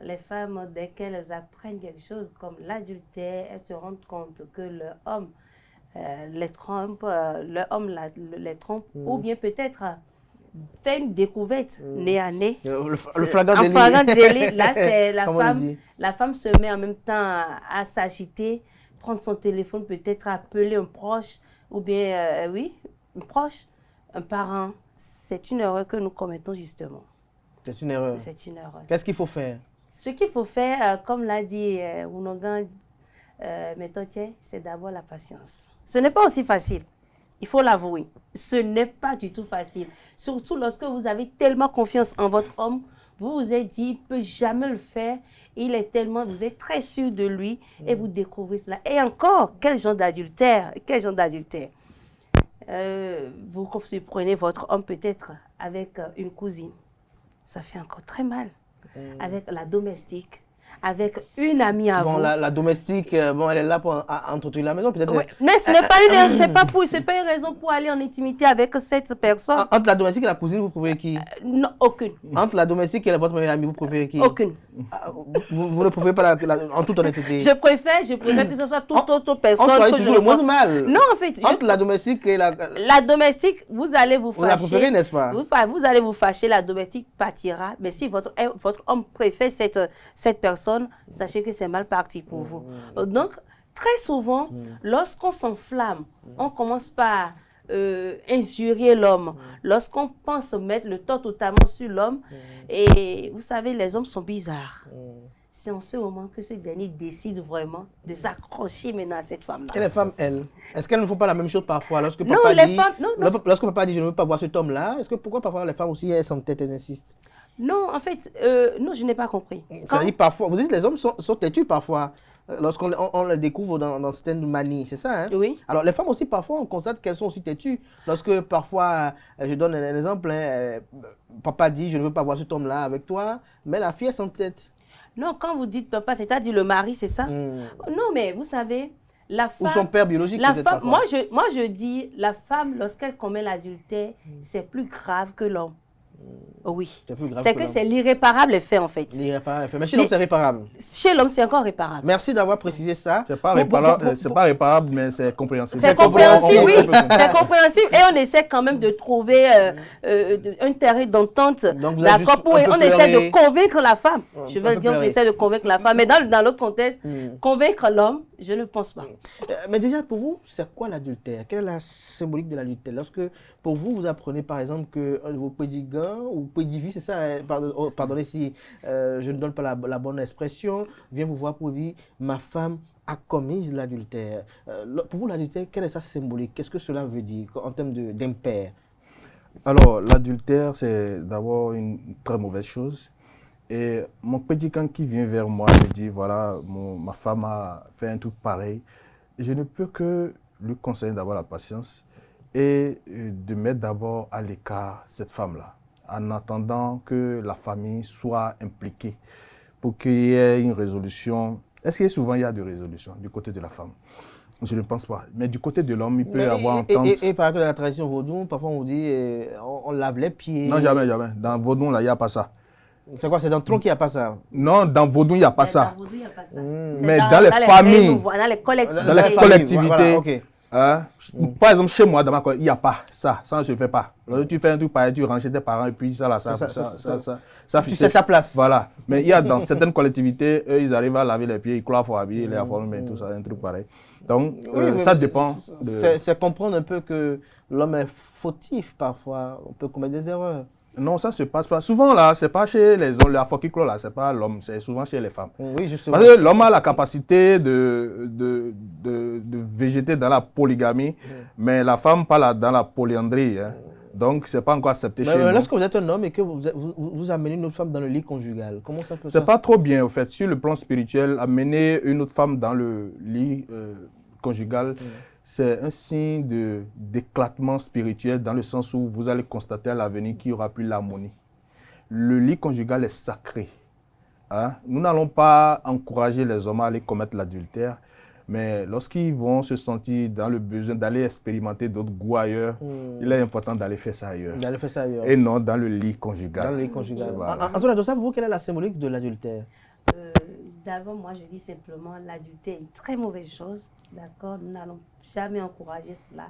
Les femmes, dès qu'elles apprennent quelque chose comme l'adultère, elles se rendent compte que l'homme les trompe, ou bien peut-être fait une découverte nez à nez. Le flagrant En délit. flagrant délit, là, c'est Comment on dit? la femme se met en même temps à s'agiter, prendre son téléphone, peut-être appeler un proche, ou bien, oui, un proche, un parent. C'est une erreur que nous commettons justement. C'est une erreur. C'est une erreur. Qu'est-ce qu'il faut faire? Ce qu'il faut faire, comme l'a dit Ounogan, c'est d'avoir la patience. Ce n'est pas aussi facile. Il faut l'avouer. Ce n'est pas du tout facile. Surtout lorsque vous avez tellement confiance en votre homme, vous vous êtes dit, il ne peut jamais le faire. Vous êtes très sûr de lui et vous découvrez cela. Et encore, quel genre d'adultère? Quel genre d'adultère? Vous surprenez votre homme peut-être avec une cousine. Ça fait encore très mal. Avec la domestique, avec une amie à vous. La domestique, elle est là pour entretenir la maison, peut-être. Oui. Mais ce n'est pas une raison pour aller en intimité avec cette personne. Entre la domestique et la cousine, vous préférez qui? Non, aucune. Entre la domestique et votre meilleure amie, vous préférez qui? Aucune. Vous ne préférez pas en toute honnêteté? Je préfère que ce soit toute autre personne. On choisit que toujours le moins de mal. Non, en fait. Entre la domestique et la domestique, vous allez vous fâcher. Vous la préférez, n'est-ce pas? Vous allez vous fâcher, la domestique partira. Mais si votre homme préfère cette personne, sachez que c'est mal parti pour vous. Donc, très souvent, lorsqu'on s'enflamme, on commence par injurier l'homme. Lorsqu'on pense mettre le tort totalement sur l'homme, et vous savez, les hommes sont bizarres. C'est en ce moment que ce dernier décide vraiment de s'accrocher maintenant à cette femme-là. Et les femmes, elles, est-ce qu'elles ne font pas la même chose parfois? Lorsque Non, papa les dit, femmes, non. Lorsque papa dit je ne veux pas voir cet homme-là, pourquoi parfois les femmes aussi, elles s'entêtent, elles insistent? Non, en fait, non, je n'ai pas compris. C'est-à-dire parfois, vous dites les hommes sont têtus parfois, lorsqu'on les découvre dans certaines manies, c'est ça, hein? Oui. Alors les femmes aussi, parfois, on constate qu'elles sont aussi têtues. Lorsque parfois, je donne un exemple, papa dit je ne veux pas voir cet homme-là avec toi, mais la fille, elle s'entête. Non, quand vous dites papa, c'est-à-dire le mari, c'est ça? Non, mais vous savez, la femme... Ou son père biologique, la peut-être femme, parfois. moi, je dis, la femme, lorsqu'elle commet l'adultère, c'est plus grave que l'homme. Oui. C'est que c'est l'irréparable fait, en fait. L'irréparable fait. Mais chez l'homme, c'est réparable. Chez l'homme, c'est encore réparable. Merci d'avoir précisé ça. C'est pas réparable, mais c'est compréhensible. C'est compréhensible, oui. C'est compréhensible. Et on essaie quand même de trouver un terrain d'entente. D'accord. On essaie de convaincre la femme. Je veux dire, on essaie de convaincre la femme. Mais dans l'autre contexte, convaincre l'homme, je ne pense pas. Mais déjà, pour vous, c'est quoi l'adultère? Quelle est la symbolique de l'adultère? Lorsque, pour vous, vous apprenez par exemple que un de vos pédigants ou pédivis, c'est ça, pardonnez si je ne donne pas la bonne expression, vient vous voir pour dire ma femme a commis l'adultère. Pour vous, l'adultère, quelle est sa symbolique? Qu'est-ce que cela veut dire en termes d'impair? Alors, l'adultère, c'est d'abord une très mauvaise chose. Et mon pédicant qui vient vers moi me dit, voilà, ma femme a fait un truc pareil. Je ne peux que lui conseiller d'avoir la patience et de mettre d'abord à l'écart cette femme-là, en attendant que la famille soit impliquée pour qu'il y ait une résolution. Est-ce que souvent il y a de résolution du côté de la femme? Je ne pense pas. Mais du côté de l'homme, il peut y avoir entente. Et par exemple, dans la tradition vaudou, parfois on dit on lave les pieds. Non, jamais, jamais. Dans vaudou, là, il n'y a pas ça. C'est quoi? C'est dans Tronc qu'il n'y a pas ça? Non, dans vaudou, il n'y a pas ça. Dans vaudou, il n'y a pas ça. Mais dans les familles, dans les collectivités. dans les collectivités, voilà, okay. Par exemple, chez moi, dans ma il n'y a pas ça. Ça ne se fait pas. Lorsque tu fais un truc pareil, tu ranges tes parents et puis ça, tu sais ta place. Voilà. Mais il y a dans certaines collectivités, eux, ils arrivent à laver les pieds, ils croient qu'il faut habiller les formes et tout ça, un truc pareil. Donc, ça dépend. C'est comprendre un peu que l'homme est fautif parfois. On peut commettre des erreurs. Non, ça ne se passe pas. Souvent, là, ce n'est pas chez les hommes. La folklore, là, ce n'est pas l'homme, c'est souvent chez les femmes. Oui, justement. Parce que l'homme a la capacité de végéter dans la polygamie, mais la femme pas dans la polyandrie. Hein. Donc, ce n'est pas encore accepté chez nous. Lorsque vous êtes un homme et que vous amenez une autre femme dans le lit conjugal, comment ça peut se faire? Ce n'est pas trop bien, au fait. Sur le plan spirituel, amener une autre femme dans le lit conjugal, c'est un signe d'éclatement spirituel dans le sens où vous allez constater à l'avenir qu'il n'y aura plus l'harmonie. Le lit conjugal est sacré. Hein? Nous n'allons pas encourager les hommes à aller commettre l'adultère, mais lorsqu'ils vont se sentir dans le besoin d'aller expérimenter d'autres goûts ailleurs, il est important d'aller faire ça ailleurs. D'aller faire ça ailleurs. Et non dans le lit conjugal. Dans le lit conjugal. Voilà. Antoine Adossa, pour vous, quelle est la symbolique de l'adultère? D'abord, moi, je dis simplement l'adultère est une très mauvaise chose. D'accord? Nous n'allons jamais encourager cela.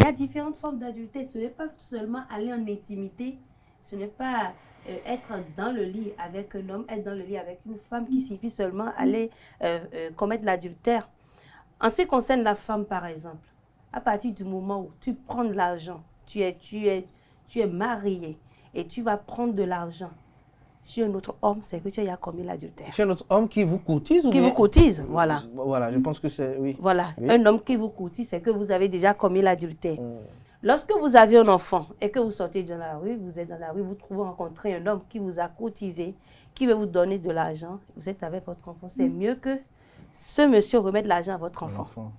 y a différentes formes d'adultère. Ce n'est pas seulement aller en intimité, ce n'est pas être dans le lit avec un homme, être dans le lit avec une femme qui suffit seulement aller commettre l'adultère. En ce qui concerne la femme, par exemple, à partir du moment où tu prends de l'argent, tu es marié et tu vas prendre de l'argent sur un autre homme, c'est que tu as commis l'adultère. C'est un autre homme qui vous cotise ou Qui bien... vous cotise, voilà. Voilà, je pense que c'est... Oui. Voilà, Oui. un homme qui vous cotise, c'est que vous avez déjà commis l'adultère. Lorsque vous avez un enfant et que vous sortez de la rue, vous êtes dans la rue, vous rencontrez un homme qui vous a cotisé, qui veut vous donner de l'argent, vous êtes avec votre enfant, c'est mieux que ce monsieur remette de l'argent à votre enfant.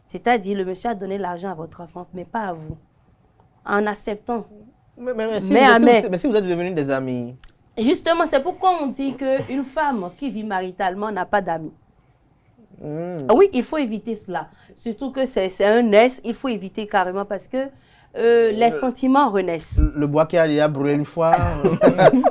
C'est-à-dire, le monsieur a donné l'argent à votre enfant, mais pas à vous. En acceptant. Mais si vous êtes devenus des amis... Justement, c'est pourquoi on dit qu'une femme qui vit maritalement n'a pas d'amis. Oui, il faut éviter cela. Surtout que c'est un S, il faut éviter carrément parce que les sentiments renaissent. Le bois qui a déjà brûlé une fois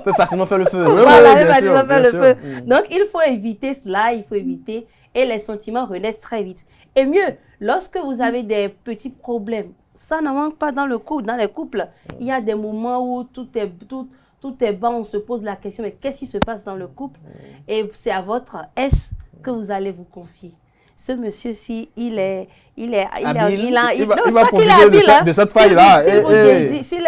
peut facilement faire le feu. Voilà, peut facilement faire le feu. Donc, il faut éviter cela, il faut éviter. Et les sentiments renaissent très vite. Et mieux, lorsque vous avez des petits problèmes, ça ne manque pas dans le couple. Dans les couples, il y a des moments où tout est bon, on se pose la question, mais qu'est-ce qui se passe dans le couple? Et c'est à votre S que vous allez vous confier. Ce monsieur-ci, il va profiter de cette faille-là.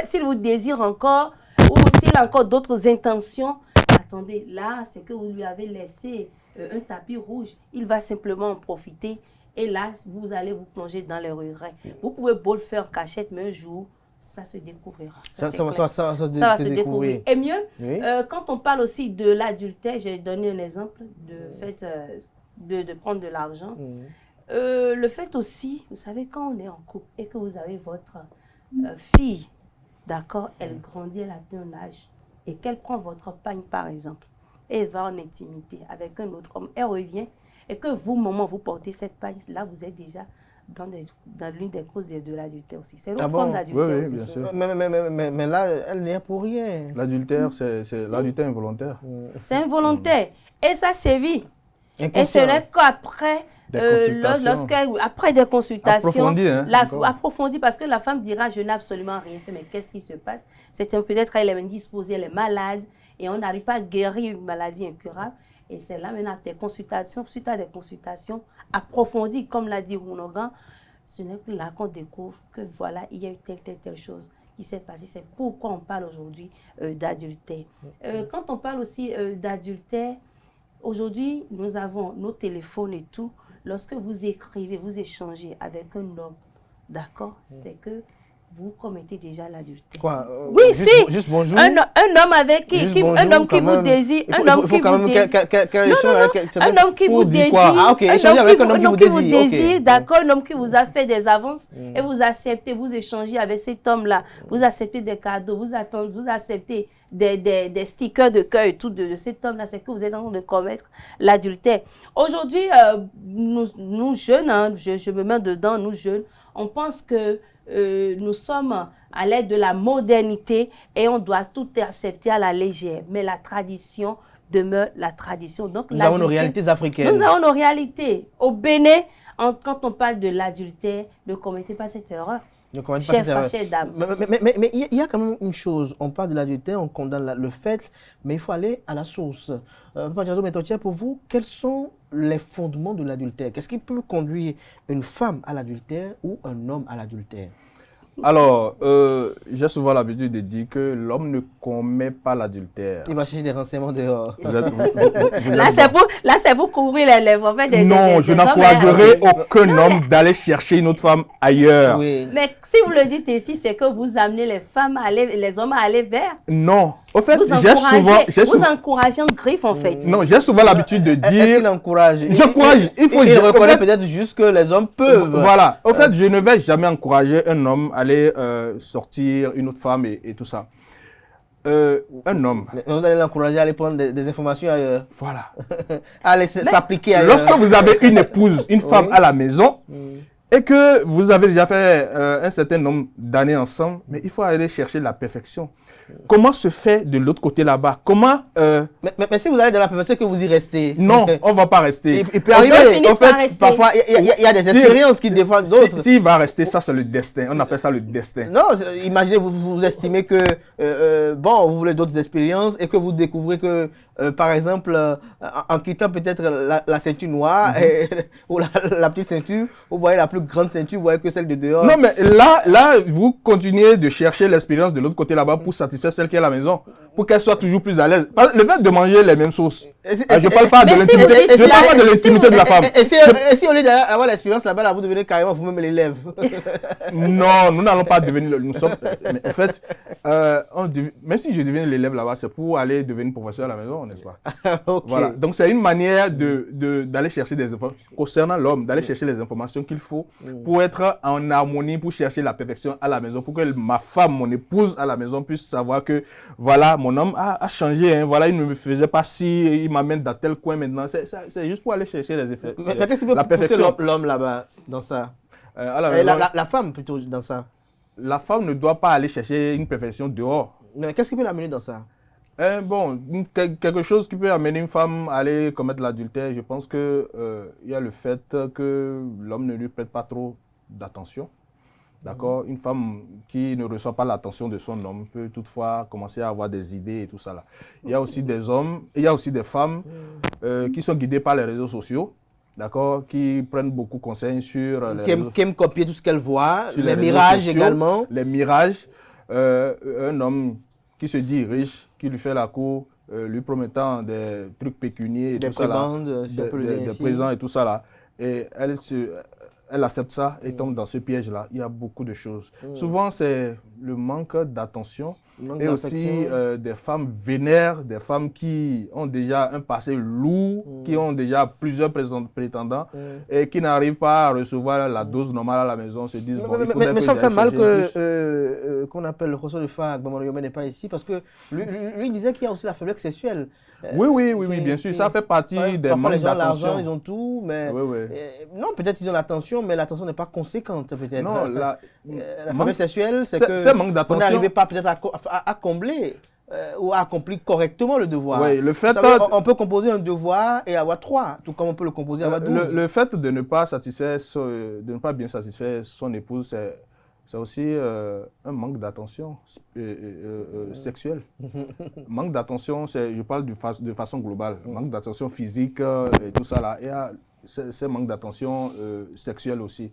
S'il vous désire encore, ou s'il a encore d'autres intentions, attendez, là, c'est que vous lui avez laissé un tapis rouge. Il va simplement en profiter. Et là, vous allez vous plonger dans les regrets. Vous pouvez beau le faire en cachette, mais un jour, ça se découvrira. Ça va se découvrir. Et mieux, oui. Quand on parle aussi de l'adultère, j'ai donné un exemple de prendre de l'argent. Le fait aussi, vous savez, quand on est en couple et que vous avez votre fille, d'accord, elle grandit, elle atteint un âge, et qu'elle prend votre pagne, par exemple, et va en intimité avec un autre homme, elle revient, et que vous, maman, vous portez cette pagne, là, vous êtes déjà dans l'une des causes de l'adultère aussi. C'est une autre forme d'adultère aussi. Bien sûr. Mais là, elle n'est pour rien. L'adultère, c'est l'adultère involontaire. C'est involontaire. Et ça sévit. Et ce n'est qu'après, après des consultations, approfondies, parce que la femme dira, je n'ai absolument rien fait, mais qu'est-ce qui se passe? C'est peut-être elle est indisposée, elle est malade, et on n'arrive pas à guérir une maladie incurable. Et c'est là maintenant des consultations, suite à des consultations approfondies, comme l'a dit Rounogan, ce n'est que là qu'on découvre que voilà, il y a eu telle chose qui s'est passée. C'est pourquoi on parle aujourd'hui d'adultère. Quand on parle aussi d'adultère, aujourd'hui, nous avons nos téléphones et tout. Lorsque vous écrivez, vous échangez avec un homme, d'accord, c'est que vous commettez déjà l'adultère. Quoi oui, juste bonjour. Un homme avec qui un homme qui vous désire, un homme qui vous désire, d'accord, un homme qui vous a fait des avances et vous acceptez, vous échangez avec cet homme-là, vous acceptez des cadeaux, vous acceptez des stickers de cœur et tout de cet homme-là, c'est que vous êtes en train de commettre l'adultère. Aujourd'hui, nous jeunes, hein, je me mets dedans, nous jeunes, on pense que nous sommes à l'aide de la modernité et on doit tout accepter à la légère. Mais la tradition demeure la tradition. Donc, nous avons nos réalités africaines. Nous avons nos réalités. Au Bénin, quand on parle de l'adultère, ne commettez pas cette erreur. Chère dame. Mais il y a quand même une chose. On parle de l'adultère, on condamne le fait, mais il faut aller à la source. Pour vous, quels sont les fondements de l'adultère? Qu'est-ce qui peut conduire une femme à l'adultère ou un homme à l'adultère? Alors, j'ai souvent l'habitude de dire que l'homme ne commet pas l'adultère. Il va chercher des renseignements dehors. Là, c'est pour couvrir les lèvres. Non, je n'encouragerai aucun homme d'aller chercher une autre femme ailleurs. Oui. Mais si vous le dites ici, c'est que vous amenez les hommes à aller vers. Non. Au fait, vous encouragez en griffe, en fait. Non, j'ai souvent l'habitude de dire... Est-ce qu'il encourage? J'encourage. Il reconnaît peut-être juste que les hommes peuvent. Voilà. Au fait, je ne vais jamais encourager un homme à aller sortir une autre femme et tout ça. Un homme... Vous allez l'encourager à aller prendre des informations ailleurs. Voilà. À aller s'appliquer ailleurs. Lorsque vous avez une épouse, une femme à la maison, et que vous avez déjà fait un certain nombre d'années ensemble, mais il faut aller chercher la perfection. Comment se fait de l'autre côté là-bas? Comment... Mais si vous allez dans la perfection, que vous y restez. Non, on ne va pas rester. Il peut arriver. En fait, parfois, il y a des expériences qui défendent d'autres. S'il va rester, ça c'est le destin. On appelle ça le destin. Non, imaginez, vous estimez que, bon, vous voulez d'autres expériences et que vous découvrez que, par exemple, en quittant peut-être la ceinture noire ou la petite ceinture, vous voyez la plus grande ceinture, vous voyez que celle de dehors. Non, mais là, vous continuez de chercher l'expérience de l'autre côté là-bas pour satisfaire celle qui est à la maison, pour qu'elle soit toujours plus à l'aise. Le fait de manger les mêmes sauces, je ne parle pas de l'intimité, je parle pas de l'intimité de la femme. Et si au lieu d'avoir l'expérience là-bas, là, vous devenez carrément vous-même l'élève. Non, nous n'allons pas devenir, nous sommes, mais en fait, même si je deviens l'élève là-bas, c'est pour aller devenir professeur à la maison, n'est-ce pas? Okay. Voilà, donc c'est une manière d'aller chercher des informations, concernant l'homme, d'aller chercher les informations qu'il faut pour être en harmonie, pour chercher la perfection à la maison, pour que ma femme, mon épouse à la maison puisse savoir que, voilà, mon homme a changé, hein, voilà, il ne me faisait pas si, il m'amène dans tel coin maintenant, c'est juste pour aller chercher les effets. Mais qu'est-ce qui peut pousser l'homme là-bas, dans ça? La femme plutôt dans ça. La femme ne doit pas aller chercher une perfection dehors. Mais qu'est-ce qui peut l'amener dans ça? Bon, quelque chose qui peut amener une femme à aller commettre l'adultère, je pense que il y a le fait que l'homme ne lui prête pas trop d'attention. D'accord? Une femme qui ne reçoit pas l'attention de son homme peut toutefois commencer à avoir des idées et tout ça là. Il y a aussi des hommes, il y a aussi des femmes qui sont guidées par les réseaux sociaux. D'accord, qui prennent beaucoup conseil sur qui aiment copier tout ce qu'elles voient, les mirages sociaux, également. Les mirages, un homme qui se dit riche, qui lui fait la cour, lui promettant des trucs pécuniers et des tout ça là, des présents et tout ça là. Et elle accepte ça et tombe dans ce piège-là. Il y a beaucoup de choses. Souvent, c'est le manque d'attention et aussi des femmes vénères, des femmes qui ont déjà un passé lourd, qui ont déjà plusieurs prétendants et qui n'arrivent pas à recevoir la dose normale à la maison, se disent bon, mais ça me fait mal qu'on appelle le professeur de fac, Maman Yomé n'est pas ici, parce que lui disait qu'il y a aussi la faiblesse sexuelle. Oui, bien sûr, ça fait partie des manques d'attention. Les gens ont l'argent, d'attention. ils ont tout, mais non, peut-être ils ont l'attention, mais l'attention n'est pas conséquente, peut-être. Non, la faiblesse sexuelle, c'est que vous n'arrivez pas peut-être à combler ou à accomplir correctement le devoir. Oui, le fait on peut composer un devoir et avoir 3, tout comme on peut le composer avoir 12. Le fait de ne pas bien satisfaire son épouse, c'est aussi un manque d'attention sexuelle. Manque d'attention, je parle de façon globale. Manque d'attention physique et tout ça là. Il y a ce manque d'attention sexuelle aussi.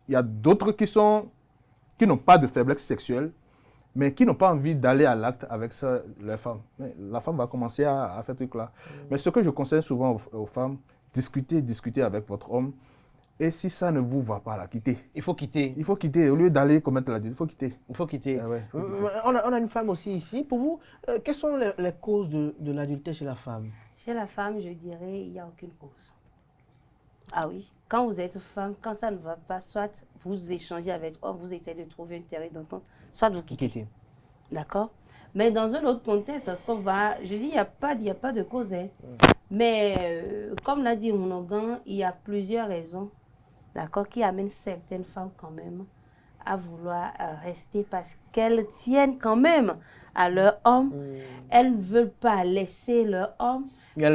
Il y a d'autres qui n'ont pas de faiblesse sexuelle, mais qui n'ont pas envie d'aller à l'acte avec leur femme. Mais la femme va commencer à faire ce truc-là. Mais ce que je conseille souvent aux femmes, discutez avec votre homme. Et si ça ne vous va pas, quittez. Il faut quitter. Il faut quitter. Au lieu d'aller commettre l'adultère, il faut quitter. Il faut quitter. Ah ouais, faut quitter. On a une femme aussi ici. Pour vous, quelles sont les causes de l'adultère chez la femme? Chez la femme, je dirais, il n'y a aucune cause. Ah oui, quand vous êtes femme, quand ça ne va pas, soit vous échangez avec homme, vous essayez de trouver un terrain d'entente, soit vous quittez. D'accord? Mais dans un autre contexte, lorsqu'on va, je dis, il n'y a pas de cause. Hein. Mais comme l'a dit Monogam, il y a plusieurs raisons, d'accord, qui amènent certaines femmes quand même à vouloir rester parce qu'elles tiennent quand même à leur homme. Elles ne veulent pas laisser leur homme. Il y a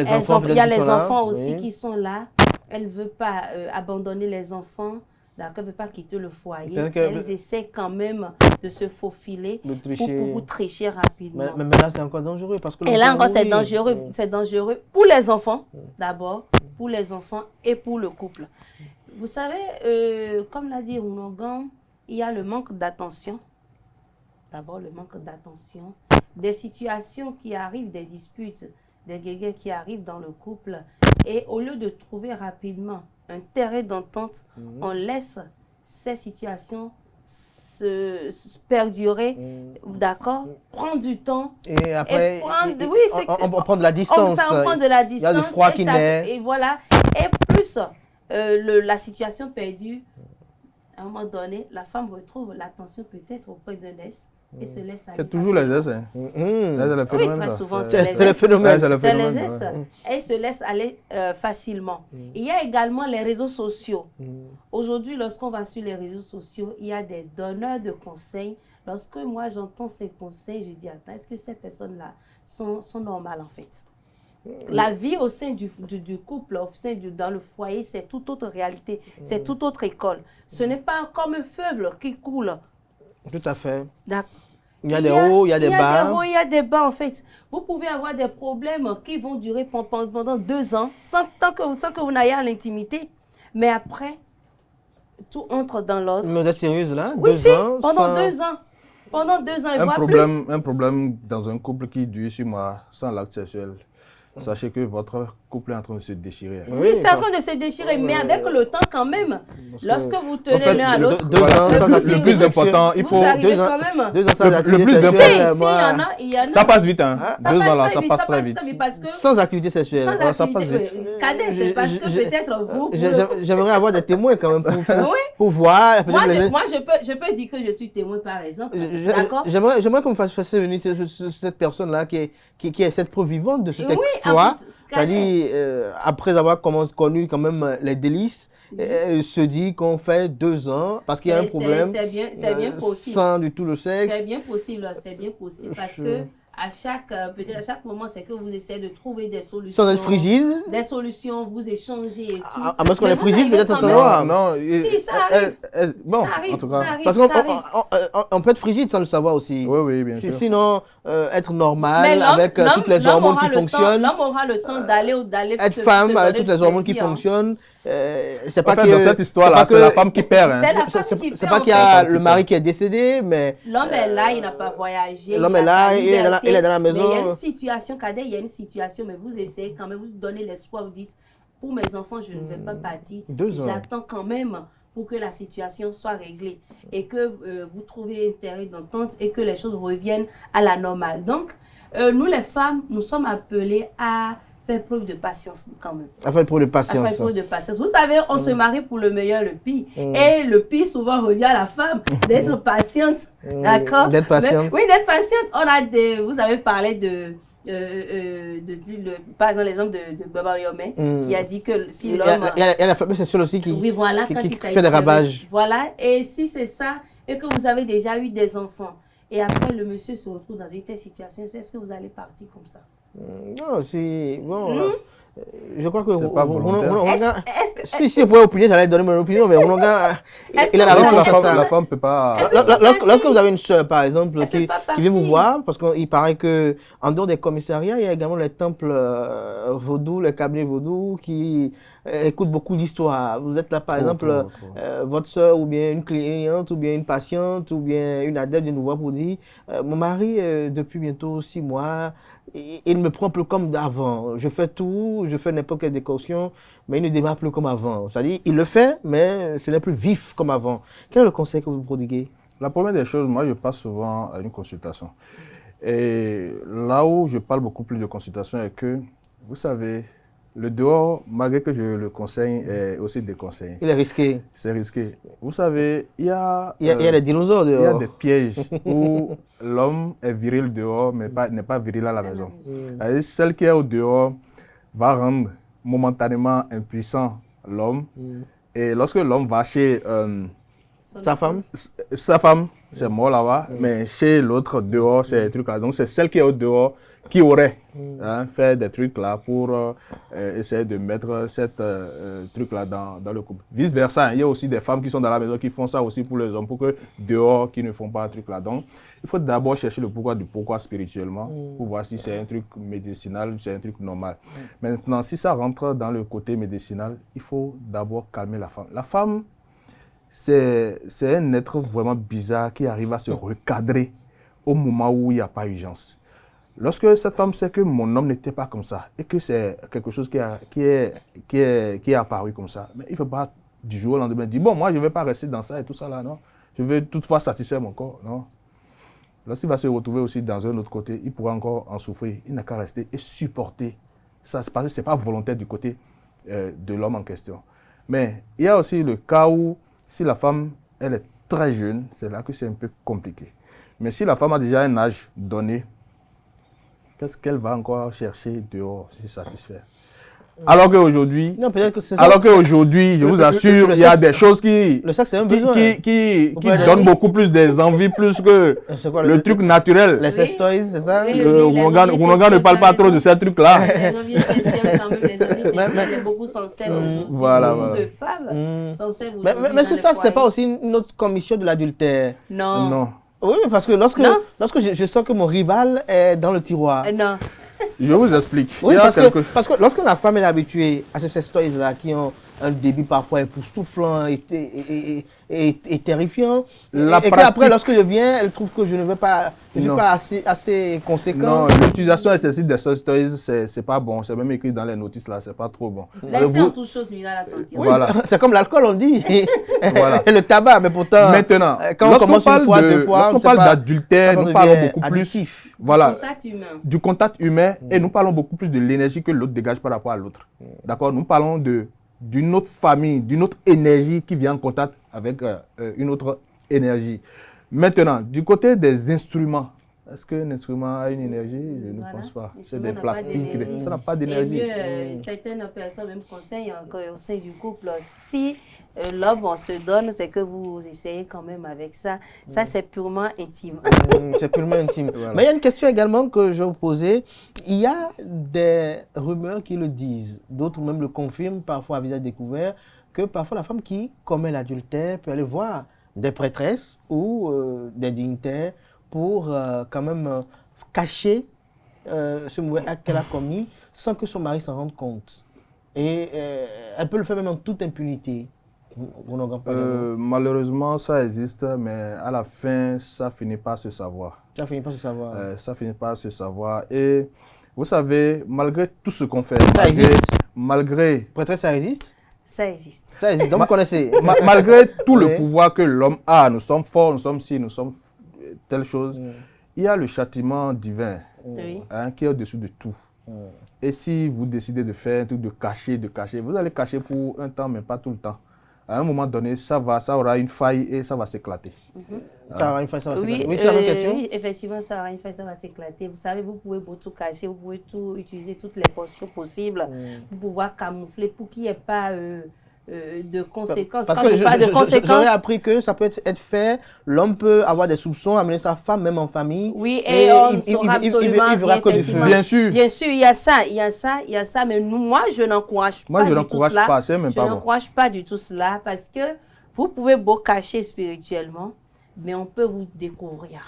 les enfants, aussi qui sont là. Elles ne veulent pas abandonner les enfants. D'accord, elles ne veulent pas quitter le foyer. Elles essaient quand même de se faufiler pour tricher rapidement. Mais là, c'est encore dangereux. Parce que et là encore, c'est dangereux. C'est dangereux pour les enfants, d'abord, pour les enfants et pour le couple. Vous savez, comme l'a dit Monogam, il y a le manque d'attention. D'abord, le manque d'attention. Des situations qui arrivent, des disputes, des guéguerres qui arrivent dans le couple. Et au lieu de trouver rapidement un terrain d'entente, on laisse ces situations se perdurer, d'accord, prendre du temps. Et après, on prend de la distance. On prend de la distance. Il y a du froid qui naît. Et voilà. Et plus la situation perdue, à un moment donné, la femme retrouve l'attention peut-être auprès d'un ex et se laisse aller. C'est toujours les S. Hein. C'est le Oui, phénomène, très ça. souvent, C'est le phénomène. Ouais, C'est les phénomène, S. ouais. Et ils se laissent aller facilement. Il y a également les réseaux sociaux. Aujourd'hui, lorsqu'on va sur les réseaux sociaux, il y a des donneurs de conseils. Lorsque moi, j'entends ces conseils, je dis, attends, est-ce que ces personnes-là sont normales en fait? La vie au sein du couple, dans le foyer, c'est toute autre réalité, c'est toute autre école. Ce n'est pas comme un fleuve qui coule. Tout à fait. D'accord. Il y a des hauts, il y a des bas. Il y a des hauts, il y a des bas en fait. Vous pouvez avoir des problèmes qui vont durer pendant 2 ans sans que vous n'ayez à l'intimité. Mais après, tout entre dans l'ordre. Mais vous êtes sérieuse là? Oui, 2 si, ans pendant sans- 2 ans. Pendant 2 ans et voire plus. Un problème dans un couple qui dure 6 mois sans l'acte sexuel. Sachez que votre couple est en train de se déchirer. Oui, c'est en train de se déchirer, mais avec le temps quand même. Lorsque vous tenez en fait, l'un à l'autre, 2 ans sans le activité plus sexuelle. important, il faut... vous arrivez 2 ans. quand même. 2 ans sans Le activité plus sexuelle. important. Si, il y en a. Ça passe vite, hein. Ça 2 passe ans là, très ça vite, passe très vite. parce que Sans activité sexuelle. sans ça passe activité, vite. Cadet, c'est parce que peut-être vous. J'aimerais avoir des témoins quand même Oui. pour voir. Moi, peut-être les- je peux dire que je suis témoin, par exemple. Je- D'accord? J'aimerais qu'on me fasse venir cette personne-là qui est cette preuve vivante de cet Oui, exploit. en fait, C'est-à-dire, après avoir connu quand même les délices, se dit qu'on fait 2 ans parce qu'il y a un problème. C'est bien possible. Sans du tout le sexe. C'est bien possible parce que à chaque moment, c'est que vous essayez de trouver des solutions. Sans être frigide. Des solutions, vous échangez et tout. À moins qu'on Mais est vous frigide, arrivez peut-être sans quand même- savoir. Non, Si, ça arrive. Bon, Ça arrive, en tout cas. ça arrive. Parce qu'on peut être frigide sans le savoir aussi. Oui, oui, bien sûr. Sinon, être normal Mais avec toutes les hormones qui fonctionnent. L'homme aura le temps d'aller Être femme avec toutes les hormones qui fonctionnent. C'est pas En fait, que dans cette histoire-là, c'est la femme qui perd. Hein. C'est la femme qui C'est perd, pas en qu'il y a fait. le mari qui est décédé, mais L'homme est là, il n'a pas voyagé. L'homme il a est là, sa il est dans la- liberté. il est dans la Mais il y a maison. une situation, Cadet, il y a une situation, mais vous essayez quand même, vous donnez l'espoir, vous dites, pour mes enfants, je ne vais pas partir. 2 ans. J'attends quand même pour que la situation soit réglée et que vous trouviez un terrain d'entente et que les choses reviennent à la normale. Donc, nous les femmes, nous sommes appelées à faire preuve de patience quand même. à faire preuve de À faire patience. preuve de patience. Vous savez, on se marie pour le meilleur, le pire. Et le pire souvent revient à la femme d'être patiente. D'accord? D'être patiente. Oui, d'être patiente. Vous avez parlé par exemple, l'exemple de Baba Yomé qui a dit que si Il y l'homme. a la faible sexuelle aussi qui Oui, voilà, qui quand il fait s'agit des de- ravages. Voilà, et si c'est ça, et que vous avez déjà eu des enfants, et après le monsieur se retrouve dans une telle situation, est-ce que vous allez partir comme ça? Non, c'est bon. Je crois que C'est pas volontaire. Est-ce que- si vous pouvez opiner, j'allais donner mon opinion, mais il a Est-ce la que vous raison allez- de faire ça. La femme peut pas... Lorsque vous avez une soeur, par exemple, Elle peut qui pas vient vous partir. voir, parce qu'il paraît que en dehors des commissariats, il y a également les temples vaudous, les cabinets vaudous qui écoutent beaucoup d'histoires. Vous êtes là, par exemple, votre soeur ou bien une cliente ou bien une patiente ou bien une adepte vient nous voir pour dire mon mari, depuis bientôt 6 mois, il me prend plus comme d'avant. Je fais tout, je fais n'importe quelle décoction, mais il ne démarre plus comme avant. C'est-à-dire, il le fait, mais ce n'est plus vif comme avant. Quel est le conseil que vous prodiguez? La première des choses, moi, je passe souvent à une consultation. Et là où je parle beaucoup plus de consultation est que, vous savez, le dehors, malgré que je le conseille, est aussi déconseillé. Il est risqué. C'est risqué. Vous savez, il y a des dinosaures il y a dehors. des pièges où l'homme est viril dehors, mais n'est pas viril à la maison. C'est-à-dire, celle qui est au dehors va rendre momentanément impuissant l'homme. Et lorsque l'homme va chez Sa femme? sa femme, c'est mort là-bas, mais chez l'autre dehors, c'est des trucs là. Donc c'est celle qui est au dehors qui aurait fait des trucs là pour essayer de mettre cette truc là dans le couple. Vice versa, il y a aussi des femmes qui sont dans la maison qui font ça aussi pour les hommes, pour que dehors qui ne font pas un truc là. Donc il faut d'abord chercher le pourquoi du pourquoi spirituellement pour voir si c'est un truc médicinal ou c'est un truc normal. Maintenant, si ça rentre dans le côté médicinal, il faut d'abord calmer la femme. La femme, c'est un être vraiment bizarre qui arrive à se recadrer au moment où il n'y a pas urgence. Lorsque cette femme sait que mon homme n'était pas comme ça et que c'est quelque chose qui est apparu comme ça, mais il ne faut pas du jour au lendemain dire « bon, moi, je ne vais pas rester dans ça et tout ça là, non. Je vais toutefois satisfaire mon corps, non. » Lorsqu'il va se retrouver aussi dans un autre côté, il pourra encore en souffrir. Il n'a qu'à rester et supporter ça. Ce n'est pas volontaire du côté de l'homme en question. Mais il y a aussi le cas où, si la femme, elle est très jeune, c'est là que c'est un peu compliqué. Mais si la femme a déjà un âge donné, qu'est-ce qu'elle va encore chercher dehors, se satisfaire? Alors qu'aujourd'hui, Non, peut-être que c'est ça. alors qu'aujourd'hui, je vous assure, il y a sexe- des choses qui Le sexe, c'est un besoin. qui pas aller- donnent beaucoup plus des envies, plus que C'est quoi, le truc naturel. Les sex toys, c'est ça? Oui. Rounoga ne parle pas trop de ces trucs-là. Les envies sexuelles, quand même, les envies Mais- sexuelles, il y a beaucoup sensibles aujourd'hui. Voilà, Beaucoup voilà. de femmes sensibles Mais aujourd'hui est-ce que dans ça, les c'est pas foyers. aussi une autre commission de l'adultère? Non. Non. Oui, parce que lorsque Non. je sens que mon rival est dans le tiroir. Non. Je vous explique. Oui, Il y a parce quelque- que lorsque la femme est habituée à ces sex toys-là qui ont un débit parfois époustouflant et terrifiant, La et pratique- qu'après, lorsque je viens, elle trouve que je ne suis Non. pas assez conséquent. Non, l'utilisation excessive des sex toys, c'est pas bon. C'est même écrit dans les notices là, c'est pas trop bon. Laissez Vous- en toute chose nuire à la santé. Oui, Voilà. c'est comme l'alcool, on dit. Voilà. Et le tabac, mais pourtant, Maintenant, quand on lorsqu'on commence parle une fois, de- deux fois, lorsqu'on on sait parle pas, d'adultère, ça nous parlons devient beaucoup addictif. plus voilà, Contact humain. du contact humain et nous parlons beaucoup plus de l'énergie que l'autre dégage par rapport à l'autre. D'accord? Nous parlons d'une autre famille, d'une autre énergie qui vient en contact avec une autre énergie. Maintenant, du côté des instruments, est-ce qu'un instrument a une énergie? Je ne Voilà. pense pas. C'est L'instrument des n'a pas plastiques, d'énergie. ça n'a pas Et d'énergie. mieux, certaines personnes même conseillent encore au sein du couple, si l'homme on se donne, c'est que vous essayez quand même avec ça. Ça, c'est purement intime. C'est purement intime. Voilà. Mais il y a une question également que je vais vous poser. Il y a des rumeurs qui le disent, d'autres même le confirment parfois à visage découvert, que parfois la femme qui commet l'adultère peut aller voir des prêtresses ou des dignitaires pour quand même cacher ce mauvais acte qu'elle a commis sans que son mari s'en rende compte. Et elle peut le faire même en toute impunité. Vous n'en pas Malheureusement, ça existe, mais à la fin, ça finit par se savoir. Ça finit pas de savoir. Ça finit par se savoir. Et vous savez, malgré tout ce qu'on fait, Ça existe. malgré, Prêtresse, ça existe? Ça existe. Ça existe. Donc vous connaissez. malgré tout le Oui. pouvoir que l'homme a, nous sommes forts, nous sommes ci, nous sommes telle chose, il y a le châtiment divin Oui. qui est au-dessus de tout. Et si vous décidez de faire un truc de cacher, vous allez cacher pour un temps, mais pas tout le temps. À un moment donné, ça aura une faille et ça va s'éclater. Ça aura une fois, ça va Oui, s'éclater. Oui, tu as une question? oui, effectivement, ça aura une fois, ça va s'éclater. Vous savez, vous pouvez beau tout cacher, vous pouvez tout utiliser toutes les potions possibles pour pouvoir camoufler, pour qu'il n'y ait pas de conséquences. Parce Quand que je parle de j'aurais conséquences, appris que ça peut être fait, l'homme peut avoir des soupçons, amener sa femme même en famille. oui, et on ne il saura il absolument verra rien, que du feu. effectivement. Bien sûr. Bien sûr, il y a ça, il y a ça, il y a ça, mais moi, je n'encourage Moi, pas je du tout n'encourage cela. pas, c'est même Je pas bon. n'encourage pas du tout cela parce que vous pouvez beau cacher spirituellement, mais on peut vous découvrir.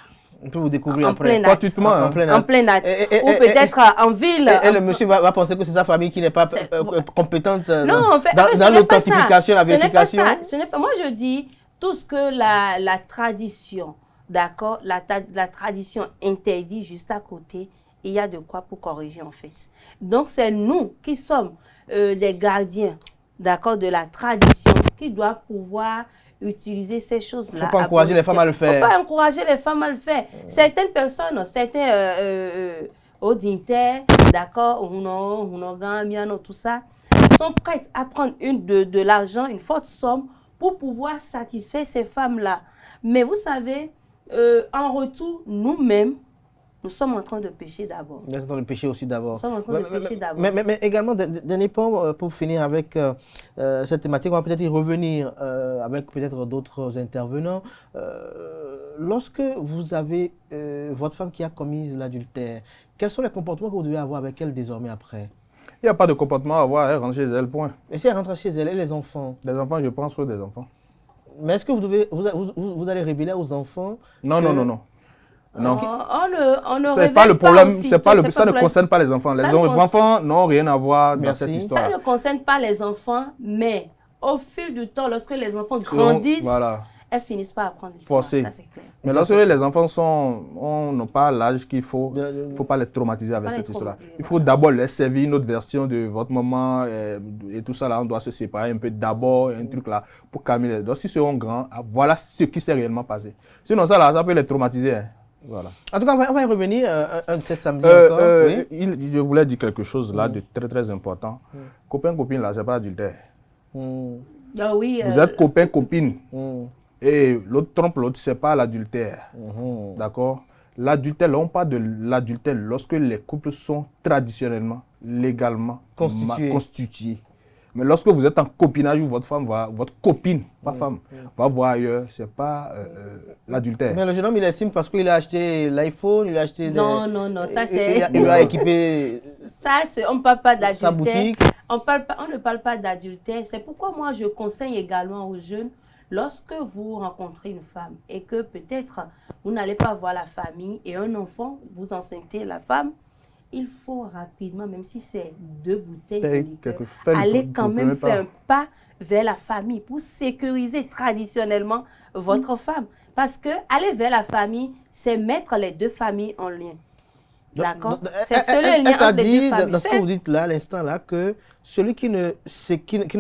On peut vous découvrir En après. plein acte. Gratuitement, En hein. plein En acte. plein acte. Et- Ou peut-être en ville. Et le monsieur va penser que c'est sa famille qui n'est pas C'est- compétente Non, en fait, dans ce n'est pas ça. l'authentification, la Ce n'est pas vérification. ça. Ce n'est pas. Moi, je dis tout ce que la tradition, d'accord, la tradition interdit juste à côté, il y a de quoi pour corriger en fait. Donc, c'est nous qui sommes les gardiens, d'accord, de la tradition, qui doivent pouvoir utiliser ces choses-là. Il ne faut pas encourager les femmes à le faire. Il ne faut pas encourager les femmes à le faire. Certaines personnes, certains auditeurs, d'accord, tout ça, sont prêtes à prendre de l'argent, une forte somme, pour pouvoir satisfaire ces femmes-là. Mais vous savez, en retour, nous-mêmes, nous sommes en train de pécher d'abord. Nous sommes dans le péché aussi d'abord. Nous sommes en train de pécher d'abord. Mais également, dernier point pour finir avec cette thématique, on va peut-être y revenir avec peut-être d'autres intervenants. Lorsque vous avez votre femme qui a commis l'adultère, quels sont les comportements que vous devez avoir avec elle désormais après? Il n'y a pas de comportement à avoir, elle rentre chez elle, point. Et si elle rentre chez elle et les enfants? Les enfants, je pense aux des enfants. Mais est-ce que vous allez révéler aux enfants? Non, non, non, non. Non. On ne C'est révèle pas le problème, aussitôt, c'est pas le, c'est ça ne le- concerne pas les enfants. Les Ça ne concerne- enfants n'ont rien à voir dans Merci. cette Ça histoire. ne concerne pas les enfants, mais au fil du temps, lorsque les enfants Selon- grandissent, voilà. elles finissent par apprendre l'histoire. Forcé. Ça, c'est clair. Mais lorsque les enfants n'ont pas l'âge qu'il faut, il De- ne faut pas les traumatiser avec Pas les cette histoire. traumatiser, Il faut d'abord leur servir une autre version de votre maman et tout ça là. On doit se séparer un peu d'abord, un truc là, pour calmer les. Donc, s'ils seront grands, voilà ce qui s'est réellement passé. Sinon, ça là, ça peut les traumatiser. Hein. Voilà. En tout cas, on va y revenir un de ces samedis encore. Oui. Je voulais dire quelque chose là de très très important. Copain, copine là, c'est pas adultère. Mm, Ah oui, Vous êtes copain, copine. mm. et l'autre trompe l'autre, c'est pas l'adultère. D'accord? L'adultère, là, on parle de l'adultère lorsque les couples sont traditionnellement, légalement constitués. Mais lorsque vous êtes en copinage où votre femme va, votre copine, pas femme, va voir ailleurs, c'est pas l'adultère. Mais le jeune homme, il estime parce qu'il a acheté l'iPhone, il a acheté Non, ça c'est... Il a équipé ça, on ne parle pas sa d'adultère. boutique. On ne parle pas d'adultère. C'est pourquoi moi, je conseille également aux jeunes, lorsque vous rencontrez une femme et que peut-être vous n'allez pas voir la famille et un enfant, vous enceintez la femme, il faut rapidement, même si c'est 2 bouteilles de liqueur, aller quand même faire un pas vers la famille pour sécuriser traditionnellement votre femme. Parce que aller vers la famille, c'est mettre les 2 familles en lien. D'accord? C'est seul lien entre les 2 familles. Dans ce que vous dites là, à l'instant là, que celui qui ne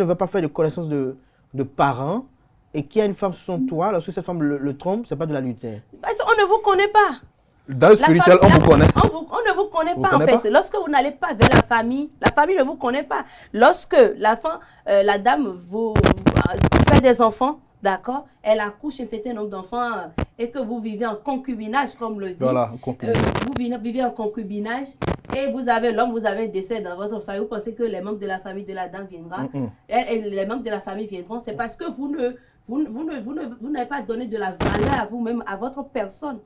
veut pas faire de connaissance de parents et qui a une femme sur son toit, lorsque cette femme le trompe, ce n'est pas de l'adultère. Parce qu'on ne vous connaît pas. Dans le spirituel, on vous connaît. On ne vous connaît pas, en fait. Lorsque vous n'allez pas vers la famille ne vous connaît pas. Lorsque la dame vous fait des enfants, d'accord, elle accouche un certain nombre d'enfants et que vous vivez en concubinage, comme le dit. Voilà, vous vivez en concubinage et vous avez l'homme, vous avez un décès dans votre famille. Vous pensez que les membres de la famille de la dame viendront. Et les membres de la famille viendront. C'est parce que vous n'avez pas donné de la valeur à vous-même, à votre personne.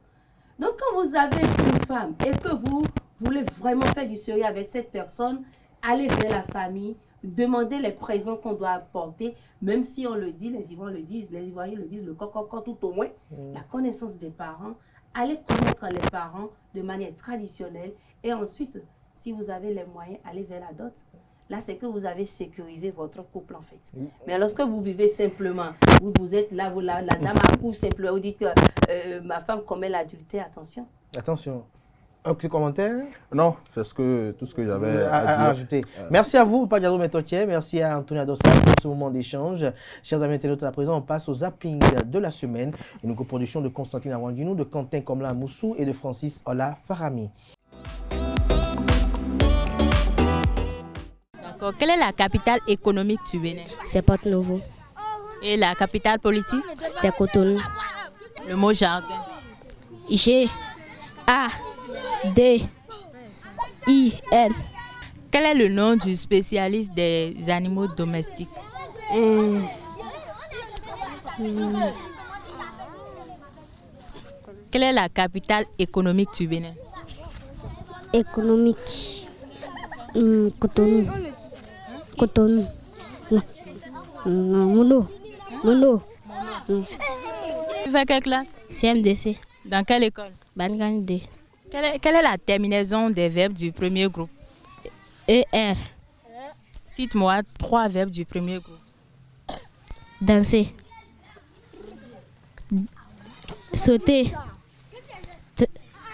Donc, quand vous avez une femme et que vous voulez vraiment faire du sérieux avec cette personne, allez vers la famille, demandez les présents qu'on doit apporter, même si on le dit, les Ivoiriens le disent, le coq, tout au moins, la connaissance des parents, allez connaître les parents de manière traditionnelle et ensuite, si vous avez les moyens, allez vers la dot. Là, c'est que vous avez sécurisé votre couple, en fait. Mais lorsque vous vivez simplement, vous êtes là, la dame accouche simplement, vous dites que ma femme commet l'adultère, attention. Attention. Un petit commentaire? Non, c'est tout ce que j'avais à ajouter. Merci à vous, Padiado Métotier. Merci à Antonia Dossa pour ce moment d'échange. Chers amis internautes, à présent, on passe au zapping de la semaine. Une coproduction de Constantine Awandinou, de Quentin Komla Moussou et de Francis Ola Farami. Quelle est la capitale économique du Bénin? C'est Porto-Novo. Et la capitale politique? C'est Cotonou. Le mot jardin? G-A-D-I-N. Quel est le nom du spécialiste des animaux domestiques? Quelle est la capitale économique du Bénin? Économique. Cotonou. Cotonou. Mono. Tu fais quelle classe? CMDC. Dans quelle école? Bangande. Quelle est la terminaison des verbes du premier groupe? ER. Cite-moi 3 verbes du premier groupe. Danser. Sauter.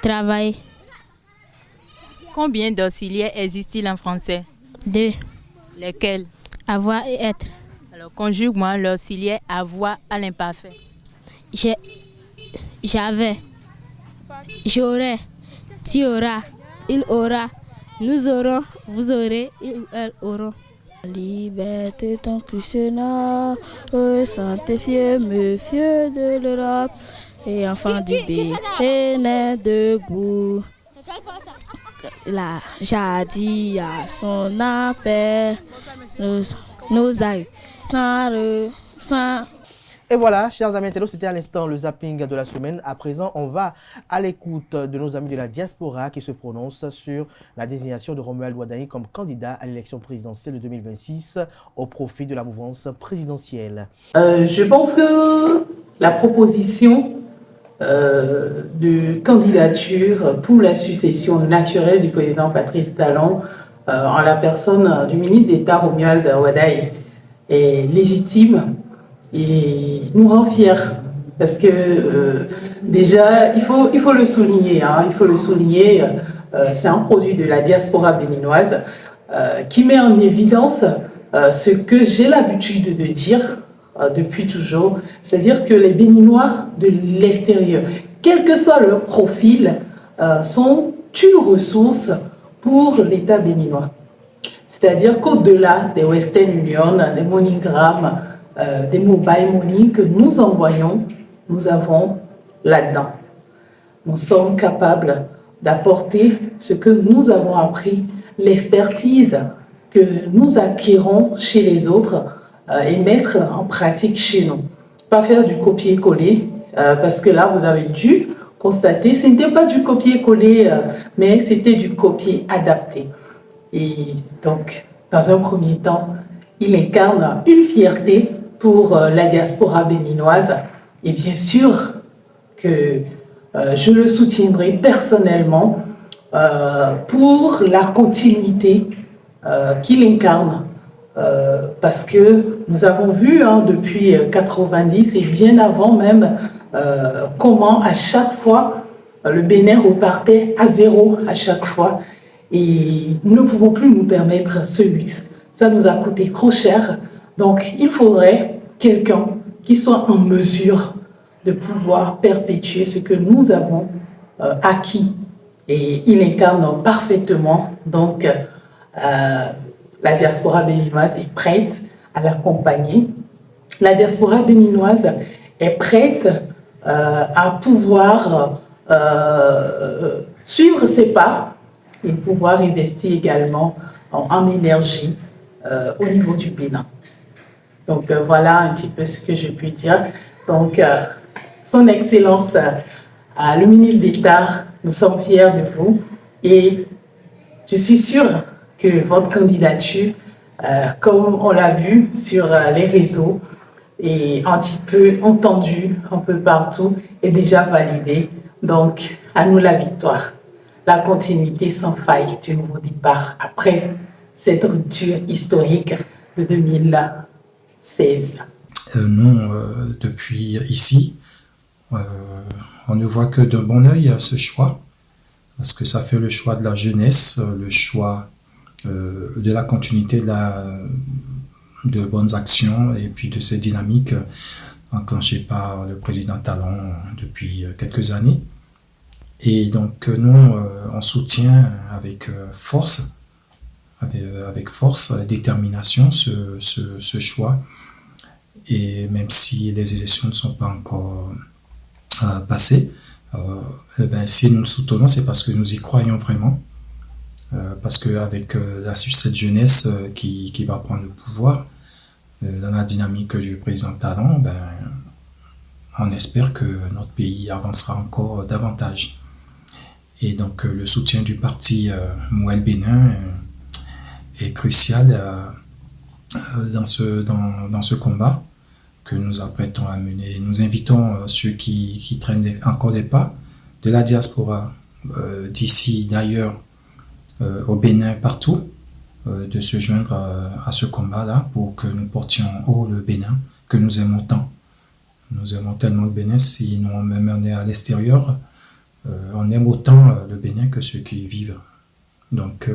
Travailler. Combien d'auxiliaires existent-ils en français? 2. Lesquels? Avoir et être. Alors, conjugue-moi l'auxiliaire avoir à l'imparfait. J'avais. J'aurais. Tu auras. Il aura. Nous aurons. Vous aurez. Elles auront. Liberté tant que Sénat, sanctifié, monsieur de l'Europe, et enfant du Bénin debout. La jadis à son appel, nos aïeux, sans. Et voilà, chers amis internautes, c'était à l'instant le zapping de la semaine. À présent, on va à l'écoute de nos amis de la diaspora qui se prononcent sur la désignation de Romuald Ouaddaï comme candidat à l'élection présidentielle de 2026 au profit de la mouvance présidentielle. Je pense que la proposition de candidature pour la succession naturelle du président Patrice Talon en la personne du ministre d'État Romuald Ouaddaï est légitime et nous rend fiers parce que déjà il faut le souligner, c'est un produit de la diaspora béninoise qui met en évidence ce que j'ai l'habitude de dire depuis toujours, c'est-à-dire que les Béninois de l'extérieur, quel que soit leur profil, sont une ressource pour l'État béninois. C'est-à-dire qu'au-delà des Western Union, des MoneyGram, des mobile money que nous envoyons, nous avons là-dedans. Nous sommes capables d'apporter ce que nous avons appris, l'expertise que nous acquérons chez les autres et mettre en pratique chez nous. Pas faire du copier-coller, parce que là, vous avez dû constater, ce n'était pas du copier-coller, mais c'était du copier adapté. Et donc, dans un premier temps, il incarne une fierté pour la diaspora béninoise. Et bien sûr que je le soutiendrai personnellement pour la continuité qu'il incarne. Parce que nous avons vu depuis 90 et bien avant même comment à chaque fois le Bénin repartait à zéro à chaque fois. Et nous ne pouvons plus nous permettre ce luxe. Ça nous a coûté trop cher. Donc, il faudrait quelqu'un qui soit en mesure de pouvoir perpétuer ce que nous avons acquis. Et il incarne parfaitement. Donc, la diaspora béninoise est prête à l'accompagner. La diaspora béninoise est prête à pouvoir suivre ses pas et pouvoir investir également en énergie au niveau du Bénin. Donc voilà un petit peu ce que je puis dire. Donc Son Excellence, le ministre d'État, nous sommes fiers de vous et je suis sûre que votre candidature, comme on l'a vu sur les réseaux et un petit peu entendu un peu partout, est déjà validée. Donc à nous la victoire. La continuité sans faille du nouveau départ après cette rupture historique de 2016. Non, depuis ici, on ne voit que d'un bon œil ce choix, parce que ça fait le choix de la jeunesse, le choix de la continuité de bonnes actions et puis de ces dynamiques enclenchées par le président Talon depuis quelques années. Et donc nous, on soutient avec force et détermination ce choix. Et même si les élections ne sont pas encore passées, si nous le soutenons, c'est parce que nous y croyons vraiment. Parce qu'avec cette jeunesse qui va prendre le pouvoir, dans la dynamique du président Talon, on espère que notre pays avancera encore davantage. Et donc le soutien du parti Mouel Bénin est crucial dans ce combat que nous apprêtons à mener. Nous invitons ceux qui traînent encore des pas de la diaspora, d'ici, d'ailleurs, au Bénin, partout, de se joindre à ce combat-là pour que nous portions haut le Bénin, que nous aimons tant. Nous aimons tellement le Bénin, sinon même on est à l'extérieur, on aime autant le Bénin que ceux qui y vivent. Donc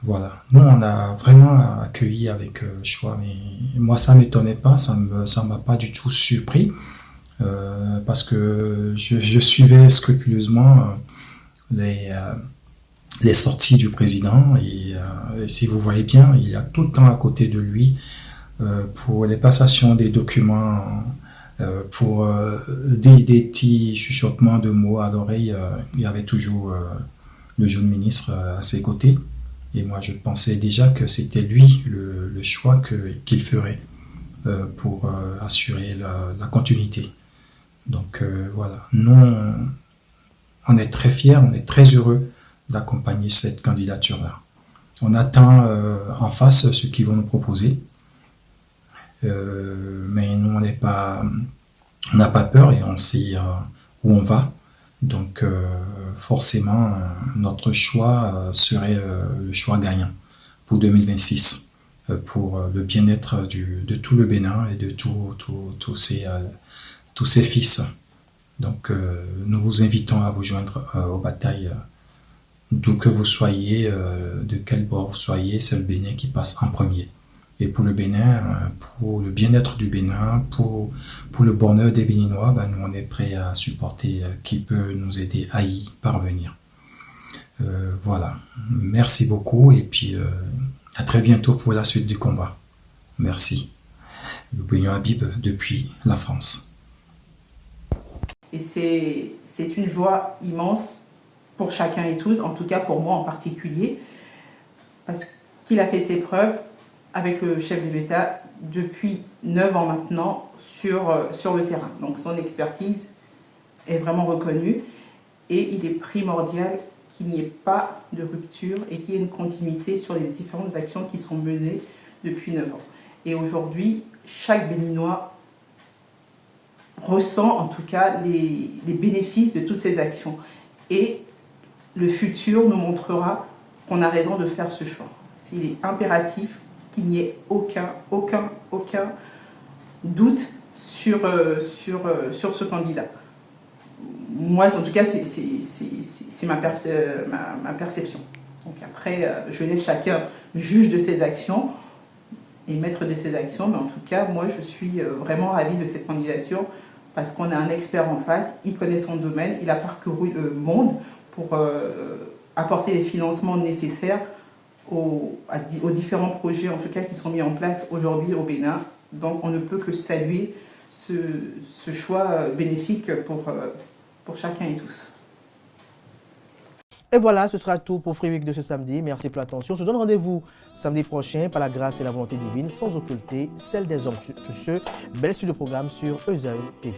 voilà, nous on a vraiment accueilli avec choix, mais moi ça ne m'étonnait pas, ça m'a pas du tout surpris, parce que je suivais scrupuleusement les sorties du président et si vous voyez bien, il y a tout le temps à côté de lui pour les passations des documents, pour des petits chuchotements de mots à l'oreille, il y avait toujours le jeune ministre à ses côtés. Et moi, je pensais déjà que c'était lui le choix qu'il ferait pour assurer la continuité. Donc voilà, nous, on est très fiers, on est très heureux d'accompagner cette candidature-là. On attend en face ce qu'ils vont nous proposer, mais nous, on n'a pas peur et on sait où on va. Donc forcément, notre choix serait le choix gagnant pour 2026, pour le bien-être de tout le Bénin et de tous ses fils. Donc nous vous invitons à vous joindre aux batailles, d'où que vous soyez, de quel bord vous soyez, c'est le Bénin qui passe en premier. Et pour le Bénin, pour le bien-être du Bénin, pour le bonheur des Béninois, nous on est prêts à supporter qui peut nous aider à y parvenir. Voilà, merci beaucoup et puis à très bientôt pour la suite du combat. Merci. le Bouillon Habib depuis la France. Et c'est une joie immense pour chacun et tous, en tout cas pour moi en particulier, parce qu'il a fait ses preuves avec le chef de l'État depuis 9 ans maintenant sur le terrain. Donc son expertise est vraiment reconnue et il est primordial qu'il n'y ait pas de rupture et qu'il y ait une continuité sur les différentes actions qui sont menées depuis 9 ans. Et aujourd'hui, chaque Béninois ressent en tout cas les bénéfices de toutes ces actions. Et le futur nous montrera qu'on a raison de faire ce choix. Il est impératif qu'il n'y ait aucun doute sur ce candidat. Moi, en tout cas, c'est ma perception. Donc après, je laisse chacun juge de ses actions et maître de ses actions. Mais en tout cas, moi, je suis vraiment ravie de cette candidature parce qu'on a un expert en face, il connaît son domaine, il a parcouru le monde pour apporter les financements nécessaires aux différents projets, en tout cas, qui sont mis en place aujourd'hui au Bénin. Donc, on ne peut que saluer ce choix bénéfique pour chacun et tous. Et voilà, ce sera tout pour Free Week de ce samedi. Merci pour l'attention. Je vous donne rendez-vous samedi prochain par la grâce et la volonté divine, sans occulter celle des hommes. Sur ce, belle suite de programme sur Ezel TV.